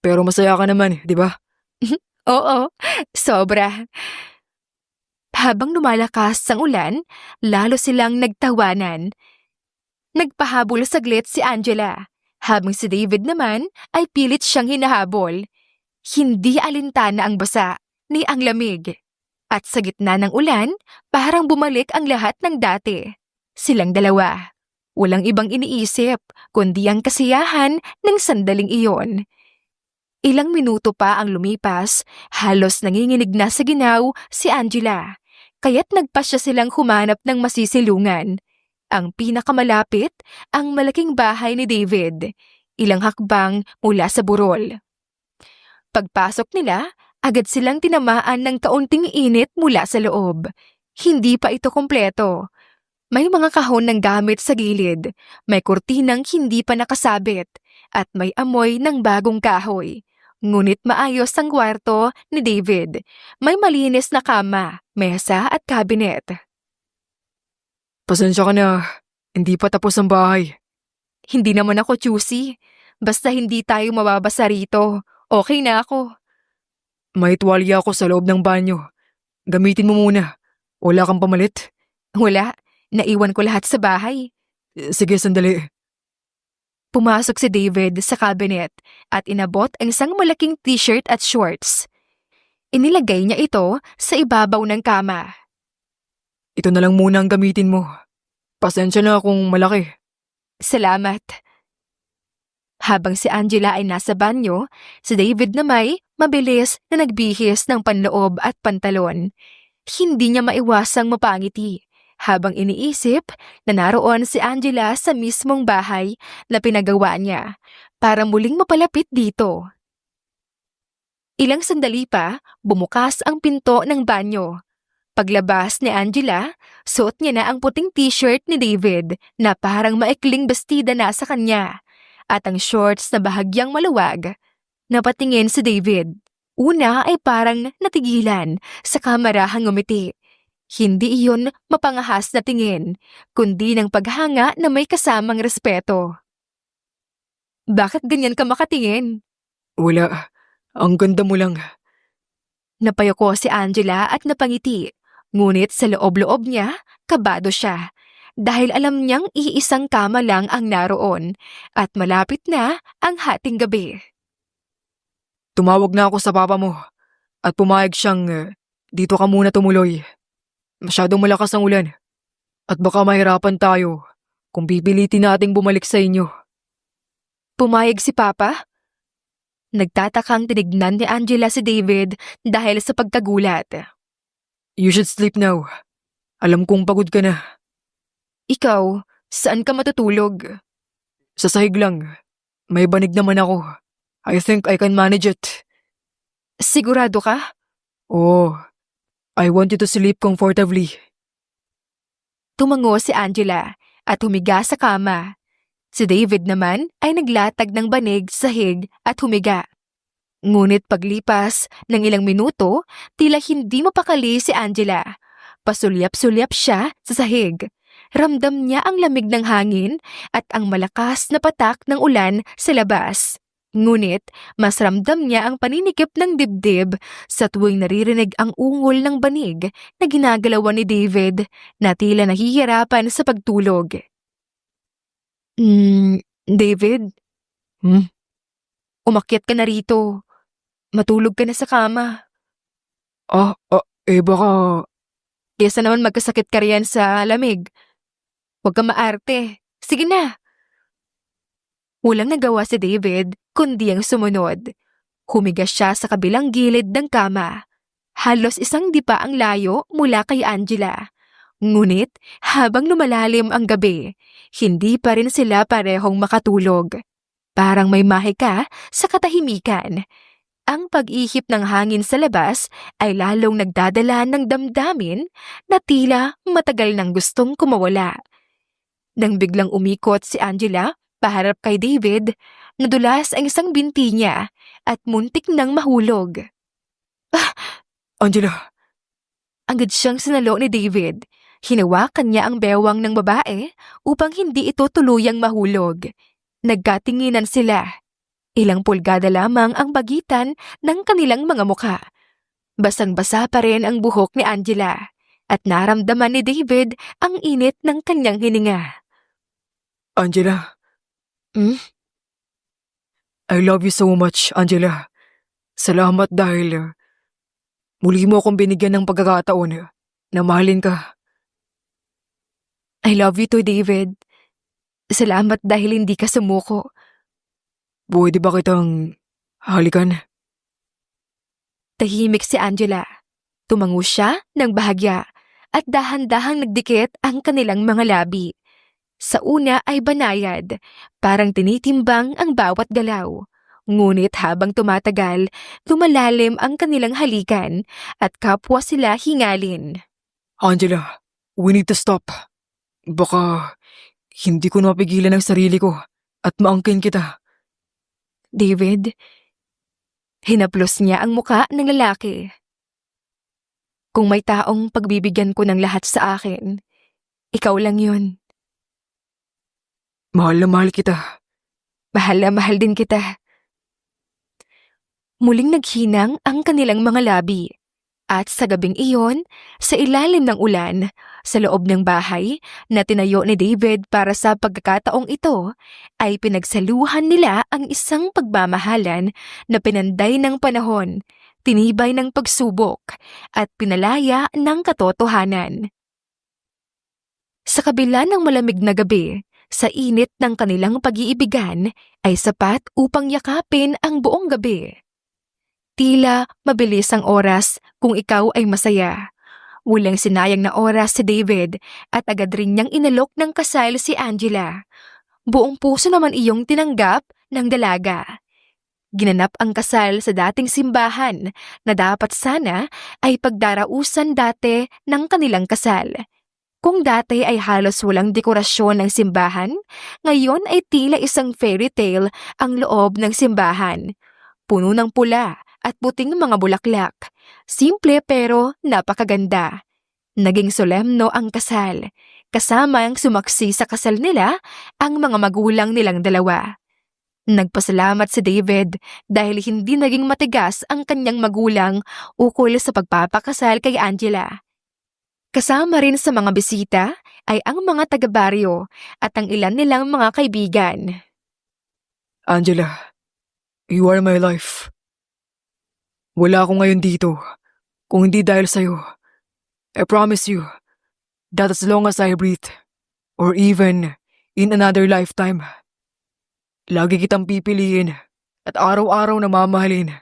Pero masaya ka naman, di ba? Oo, sobra. Habang lumalakas ang ulan, lalo silang nagtawanan. Nagpahabol saglit si Angela, habang si David naman ay pilit siyang hinahabol. Hindi alintana ang basa, ni ang lamig. At sa gitna ng ulan, parang bumalik ang lahat ng dati. Silang dalawa. Walang ibang iniisip, kundi ang kasiyahan ng sandaling iyon. Ilang minuto pa ang lumipas, halos nanginginig na sa ginaw si Angela. Kaya't nagpasya silang humanap ng masisilungan. Ang pinakamalapit, ang malaking bahay ni David. Ilang hakbang mula sa burol. Pagpasok nila, agad silang tinamaan ng kaunting init mula sa loob. Hindi pa ito kompleto. May mga kahon ng gamit sa gilid, may kurtinang hindi pa nakasabit, at may amoy ng bagong kahoy. Ngunit maayos ang kwarto ni David. May malinis na kama, mesa at kabinet. Pasensya ka na, hindi pa tapos ang bahay. Hindi naman ako choosy. Basta hindi tayo mababasa rito. Okay na ako. May tuwalya ako sa loob ng banyo. Gamitin mo muna. Wala kang pamalit? Wala. Naiwan ko lahat sa bahay. Sige, sandali. Pumasok si David sa cabinet at inabot ang isang malaking t-shirt at shorts. Inilagay niya ito sa ibabaw ng kama. Ito na lang muna ang gamitin mo. Pasensya na kung malaki. Salamat. Habang si Angela ay nasa banyo, si David na may mabilis na nagbihis ng panloob at pantalon. Hindi niya maiwasang mapangiti habang iniisip na naroon si Angela sa mismong bahay na pinagawa niya para muling mapalapit dito. Ilang sandali pa, bumukas ang pinto ng banyo. Paglabas ni Angela, suot niya na ang puting t-shirt ni David na parang maikling bestida na sa kanya at ang shorts na bahagyang maluwag. Napatingin si David. Una ay parang natigilan sa kamarahang ngumiti. Hindi iyon mapangahas na tingin, kundi ng paghanga na may kasamang respeto. Bakit ganyan ka makatingin? Wala. Ang ganda mo lang. Napayoko si Angela at napangiti. Ngunit sa loob-loob niya, kabado siya. Dahil alam niyang iisang kama lang ang naroon at malapit na ang hating gabi. Tumawag na ako sa papa mo at pumayag siyang dito ka muna tumuloy. Masyadong malakas ang ulan at baka mahirapan tayo kung pipilitin nating bumalik sa inyo. Pumayag si Papa? Nagtatakang tinignan ni Angela si David dahil sa pagkagulat. You should sleep now. Alam kong pagod ka na. Ikaw, saan ka matutulog? Sa sahig lang. May banig naman ako. I think I can manage it. Sigurado ka? Oh, I want you to sleep comfortably. Tumango si Angela at humiga sa kama. Si David naman ay naglatag ng banig sa sahig at humiga. Ngunit paglipas ng ilang minuto, tila hindi mapakali si Angela. Pasulyap-sulyap siya sa sahig. Ramdam niya ang lamig ng hangin at ang malakas na patak ng ulan sa labas. Ngunit mas ramdam niya ang paninikip ng dibdib sa tuwing naririnig ang ungol ng banig na ginagalawan ni David na tila nahihirapan sa pagtulog. David? Umakyat ka na rito. Matulog ka na sa kama. Baka... Kesa naman magkasakit ka riyan sa lamig. Huwag ka maarte. Sige na. Walang nagawa si David, kundi ang sumunod. Humiga siya sa kabilang gilid ng kama. Halos isang dipa ang layo mula kay Angela. Ngunit habang lumalalim ang gabi, hindi pa rin sila parehong makatulog. Parang may mahika sa katahimikan. Ang pag-ihip ng hangin sa labas ay lalong nagdadala ng damdamin na tila matagal nang gustong kumawala. Nang biglang umikot si Angela paharap kay David, nadulas ang isang binti niya at muntik nang mahulog. Angela, Agad siyang sinalo ni David. Hinawakan niya ang bewang ng babae upang hindi ito tuluyang mahulog. Nagkatinginan sila. Ilang pulgada lamang ang pagitan ng kanilang mga mukha. Basang-basa pa rin ang buhok ni Angela at naramdaman ni David ang init ng kanyang hininga. Angela, Hmm? I love you so much, Angela. Salamat dahil muli mo akong binigyan ng pagkakataon na mahalin ka. I love you too, David. Salamat dahil hindi ka sumuko. Pwede ba kitang halikan? Tahimik si Angela. Tumango siya ng bahagya at dahan-dahang nagdikit ang kanilang mga labi. Sa una ay banayad, parang tinitimbang ang bawat galaw. Ngunit habang tumatagal, lumalalim ang kanilang halikan at kapwa sila hingalin. Angela, we need to stop. Baka hindi ko napigilan ang sarili ko at maangkin kita. David, hinaplos niya ang muka ng lalaki. Kung may taong pagbibigyan ko ng lahat sa akin, ikaw lang yun. Mahal na mahal kita. Mahal na mahal din kita. Muling naghinang ang kanilang mga labi. At sa gabing iyon, sa ilalim ng ulan, sa loob ng bahay na tinayo ni David para sa pagkakataong ito, ay pinagsaluhan nila ang isang pagmamahalan na pinanday ng panahon, tinibay ng pagsubok, at pinalaya ng katotohanan. Sa kabila ng malamig na gabi, sa init ng kanilang pag-iibigan ay sapat upang yakapin ang buong gabi. Tila mabilis ang oras kung ikaw ay masaya. Walang sinayang na oras si David at agad rin niyang inalok ng kasal si Angela. Buong puso naman iyong tinanggap ng dalaga. Ginanap ang kasal sa dating simbahan na dapat sana ay pagdarausan dati ng kanilang kasal. Kung dati ay halos walang dekorasyon ng simbahan, ngayon ay tila isang fairy tale ang loob ng simbahan. Puno ng pula at puting mga bulaklak. Simple pero napakaganda. Naging solemno ang kasal. Kasama ang sumaksi sa kasal nila ang mga magulang nilang dalawa. Nagpasalamat si David dahil hindi naging matigas ang kanyang magulang ukol sa pagpapakasal kay Angela. Kasama rin sa mga bisita ay ang mga taga-baryo at ang ilan nilang mga kaibigan. Angela, you are my life. Wala ako ngayon dito kung hindi dahil sa'yo. I promise you that as long as I breathe, or even in another lifetime, lagi kitang pipiliin at araw-araw na mamahalin.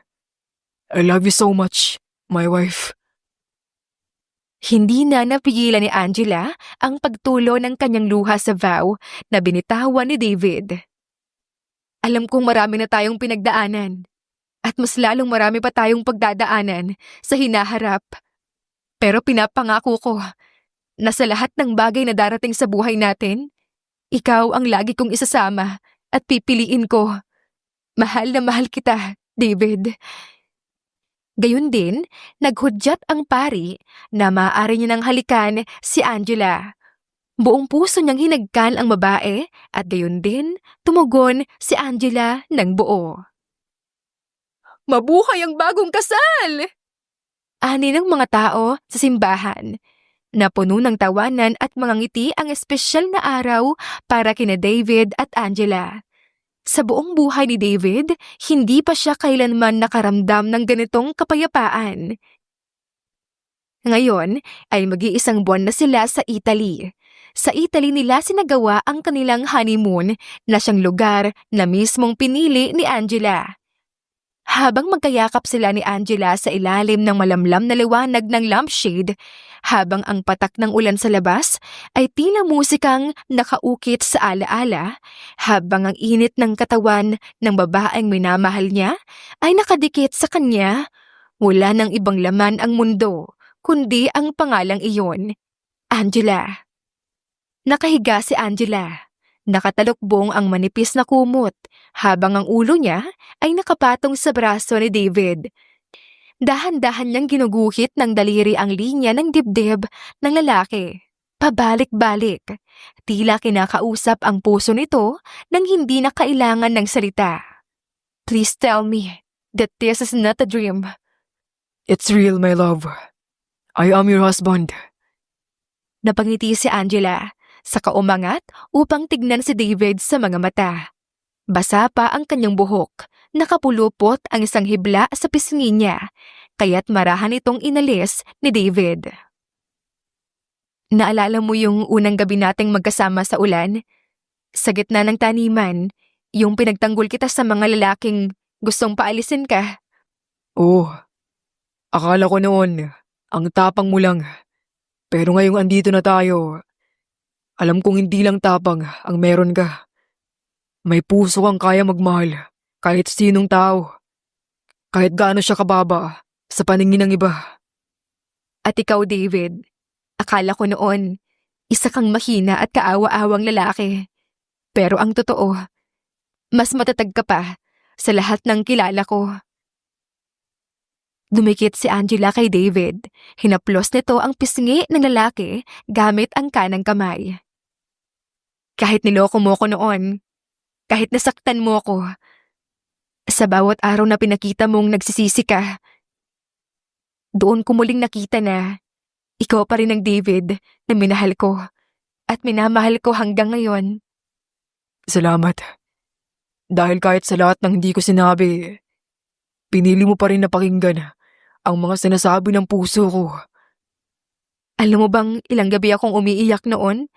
I love you so much, my wife. Hindi na napigilan ni Angela ang pagtulo ng kanyang luha sa vow na binitawan ni David. Alam kong marami na tayong pinagdaanan at mas lalong marami pa tayong pagdadaanan sa hinaharap. Pero pinapangako ko na sa lahat ng bagay na darating sa buhay natin, ikaw ang lagi kong isasama at pipiliin ko. Mahal na mahal kita, David. Gayun din, naghudyat ang pari na maaari niya nang halikan si Angela. Buong puso niyang hinagkan ang babae at gayon din, tumugon si Angela ng buo. Mabuhay ang bagong kasal! Ani ng mga tao sa simbahan. Napuno ng tawanan at mga ngiti ang espesyal na araw para kina David at Angela. Sa buong buhay ni David, hindi pa siya kailanman nakaramdam ng ganitong kapayapaan. Ngayon ay mag-iisang buwan na sila sa Italy. Sa Italy nila sinagawa ang kanilang honeymoon na siyang lugar na mismong pinili ni Angela. Habang magkayakap sila ni Angela sa ilalim ng malamlam na liwanag ng lampshade, habang ang patak ng ulan sa labas ay tila musikang nakaukit sa alaala, habang ang init ng katawan ng babaeng minamahal niya ay nakadikit sa kanya, wala nang ibang laman ang mundo, kundi ang pangalang iyon, Angela. Nakahiga si Angela. Nakatalukbong ang manipis na kumot, habang ang ulo niya ay nakapatong sa braso ni David. Dahan-dahan niyang ginuguhit ng daliri ang linya ng dibdib ng lalaki. Pabalik-balik. Tila kinakausap ang puso nito nang hindi na kailangan ng salita. Please tell me that this is not a dream. It's real, my love. I am your husband. Napangiti si Angela, saka umangat upang tignan si David sa mga mata. Basa pa ang kanyang buhok, nakapulupot ang isang hibla sa pisngi niya, kaya't marahan itong inalis ni David. Naalala mo yung unang gabi nating magkasama sa ulan? Sa gitna ng taniman, yung pinagtanggol kita sa mga lalaking gustong paalisin ka. Oh, akala ko noon, ang tapang mo lang. Pero ngayong andito na tayo, alam kong hindi lang tapang ang meron ka. May puso kang kaya magmahal kahit sinong tao. Kahit gaano siya kababa sa paningin ng iba. At ikaw, David, akala ko noon, isa kang mahina at kaawa-awang lalaki. Pero ang totoo, mas matatag ka pa sa lahat ng kilala ko. Dumikit si Angela kay David. Hinaplos nito ang pisngi ng lalaki gamit ang kanang kamay. Kahit niloko mo ko noon, kahit nasaktan mo ko, sa bawat araw na pinakita mong nagsisisi ka, doon ko muling nakita na ikaw pa rin ang David na minahal ko at minamahal ko hanggang ngayon. Salamat. Dahil kahit sa lahat ng hindi ko sinabi, pinili mo pa rin na pakinggan ang mga sinasabi ng puso ko. Alam mo bang ilang gabi akong umiiyak noon?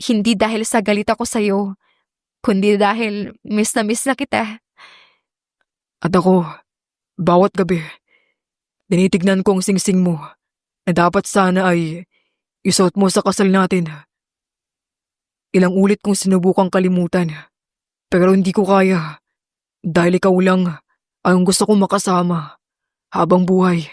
Hindi dahil sa galit ako sa'yo, kundi dahil miss na kita. At ako, bawat gabi, tinitignan ko ang singsing mo na dapat sana ay isuot mo sa kasal natin. Ilang ulit kong sinubukang kalimutan, pero hindi ko kaya dahil ikaw lang ang gusto kong makasama habang buhay.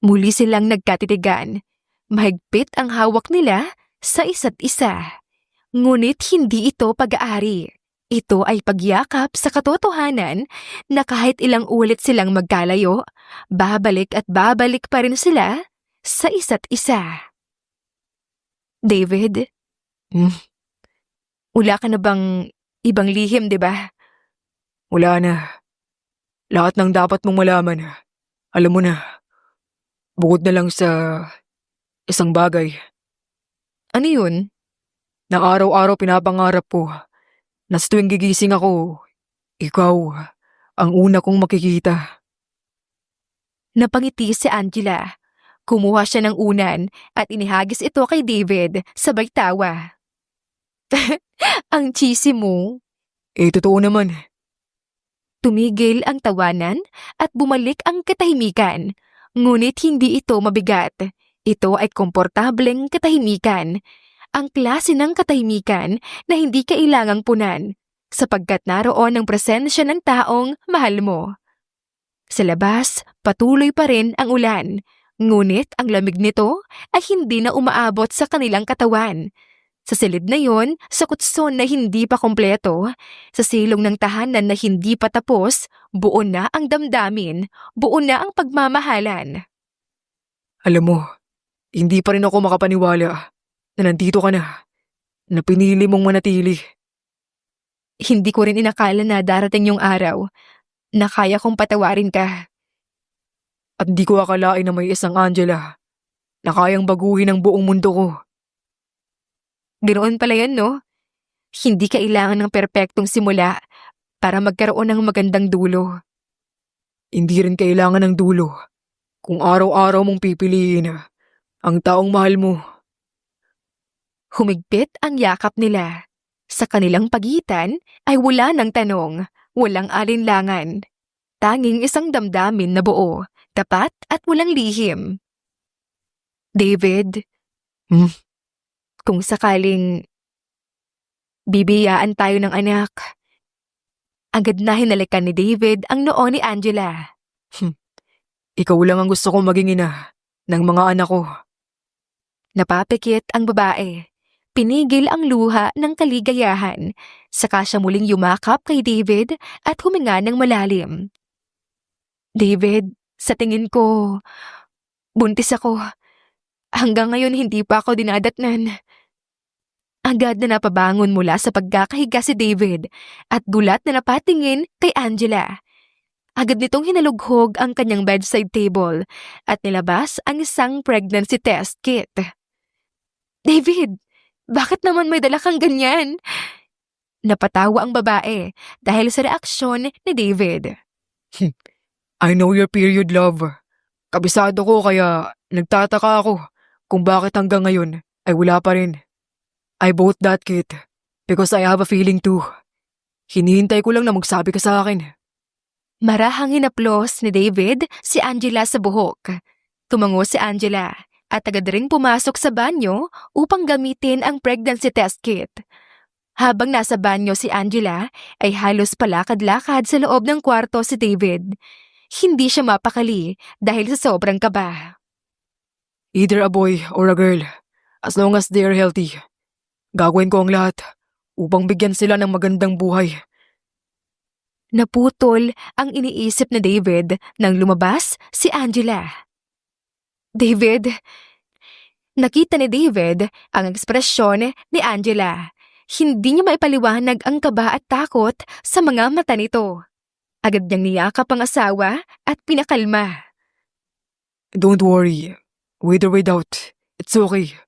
Muli silang nagkatitigan. Mahigpit ang hawak nila sa isa't isa. Ngunit hindi ito pag-aari. Ito ay pagyakap sa katotohanan na kahit ilang ulit silang magkalayo, babalik at babalik pa rin sila sa isa't isa. David? Wala ka na bang ibang lihim, di ba? Wala na. Lahat ng dapat mong malaman, alam mo na. Bukod na lang sa isang bagay. Ano yun? Na araw-araw pinapangarap ko na sa tuwing gigising ako, ikaw ang una kong makikita. Napangiti si Angela. Kumuha siya ng unan at inihagis ito kay David sabay tawa. Ang cheesy mo. Totoo naman. Tumigil ang tawanan at bumalik ang katahimikan. Ngunit hindi ito mabigat. Ito ay komportableng katahimikan. Ang klase ng katahimikan na hindi kailangang punan sapagkat naroon ang presensya ng taong mahal mo. Sa labas, patuloy pa rin ang ulan. Ngunit ang lamig nito ay hindi na umaabot sa kanilang katawan. Sa silid na yon, sa kutson na hindi pa kompleto, sa silong ng tahanan na hindi pa tapos, buo na ang damdamin, buo na ang pagmamahalan. Alam mo, hindi pa rin ako makapaniwala na nandito ka na pinili mong manatili. Hindi ko rin inakala na darating yung araw na kaya kong patawarin ka. At di ko akalain na may isang Angela na kayang baguhin ang buong mundo ko. Ganoon pala yan, no? Hindi kailangan ng perpektong simula para magkaroon ng magandang dulo. Hindi rin kailangan ng dulo kung araw-araw mong pipiliin ang taong mahal mo. Humigpit ang yakap nila. Sa kanilang pagitan ay wala ng tanong, walang alinlangan. Tanging isang damdamin na buo, tapat at walang lihim. David, kung sakaling bibiyaan tayo ng anak. Agad na hinalikan ni David ang noo ni Angela. Ikaw lang ang gusto kong maging ina ng mga anak ko. Napapikit ang babae. Pinigil ang luha ng kaligayahan. Saka siya muling yumakap kay David at huminga ng malalim. David, sa tingin ko, buntis ako. Hanggang ngayon hindi pa ako dinadatnan. Agad na napabangon mula sa pagkakahiga si David at gulat na napatingin kay Angela. Agad nitong hinalughog ang kanyang bedside table at nilabas ang isang pregnancy test kit. David, bakit naman may dala kang ganyan? Napatawa ang babae dahil sa reaksyon ni David. I know your period, love. Kabisado ko kaya nagtataka ako kung bakit hanggang ngayon ay wala pa rin. I bought that kit because I have a feeling too. Hinihintay ko lang na magsabi ka sa akin. Marahang hinaplos ni David si Angela sa buhok. Tumango si Angela at agad ring pumasok sa banyo upang gamitin ang pregnancy test kit. Habang nasa banyo si Angela ay halos palakad-lakad sa loob ng kwarto si David. Hindi siya mapakali dahil sa sobrang kaba. Either a boy or a girl, as long as they are healthy. Gagawin ko ang lahat upang bigyan sila ng magandang buhay. Naputol ang iniisip ni David nang lumabas si Angela. David, nakita ni David ang ekspresyon ni Angela. Hindi niya maipaliwanag ang kaba at takot sa mga mata nito. Agad niyang niyakap ang asawa at pinakalma. Don't worry. With or without, it's okay.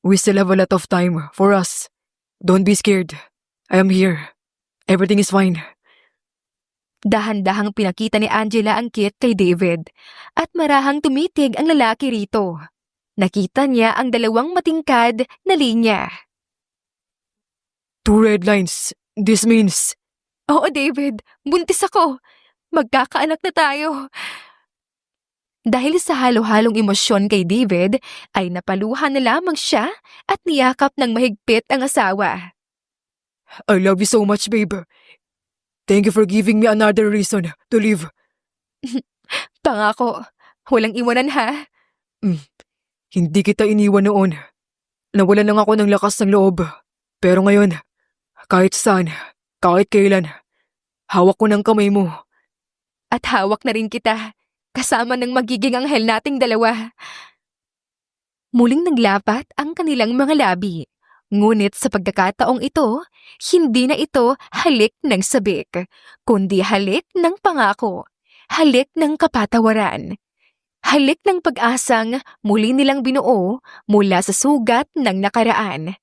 We still have a lot of time for us. Don't be scared. I am here. Everything is fine. Dahan-dahang pinakita ni Angela ang kit kay David at marahang tumitig ang lalaki rito. Nakita niya ang dalawang matingkad na linya. 2 red lines. This means... Oo, David, buntis ako. Magkakaanak na tayo. Dahil sa halo-halong emosyon kay David, ay napaluhan na lamang siya at niyakap ng mahigpit ang asawa. I love you so much, babe. Thank you for giving me another reason to live. Pangako, walang iwanan ha. Hindi kita iniwan noon. Nawalan lang ako ng lakas ng loob. Pero ngayon, kahit saan, kahit kailan, hawak ko ng kamay mo. At hawak na rin kita, kasama ng magiging anghel nating dalawa. Muling naglapat ang kanilang mga labi. Ngunit sa pagkakataong ito, hindi na ito halik ng sabik, kundi halik ng pangako, halik ng kapatawaran. Halik ng pag-asang muli nilang binuo mula sa sugat ng nakaraan.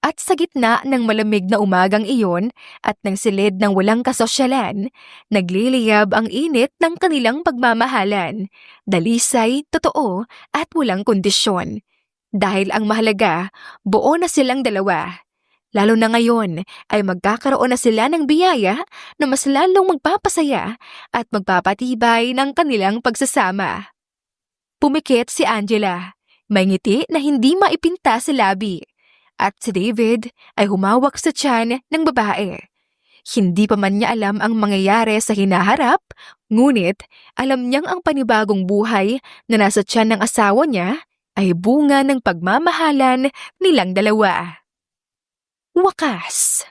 At sa gitna ng malamig na umagang iyon at ng silid ng walang kasosyalan, nagliliyab ang init ng kanilang pagmamahalan, dalisay, totoo at walang kondisyon. Dahil ang mahalaga, buo na silang dalawa. Lalo na ngayon ay magkakaroon na sila ng biyaya na mas lalong magpapasaya at magpapatibay ng kanilang pagsasama. Pumikit si Angela, may ngiti na hindi maipinta sa labi. At si David ay humawak sa tiyan ng babae. Hindi pa man niya alam ang mangyayari sa hinaharap, ngunit alam niyang ang panibagong buhay na nasa tiyan ng asawa niya ay bunga ng pagmamahalan nilang dalawa. Wakas.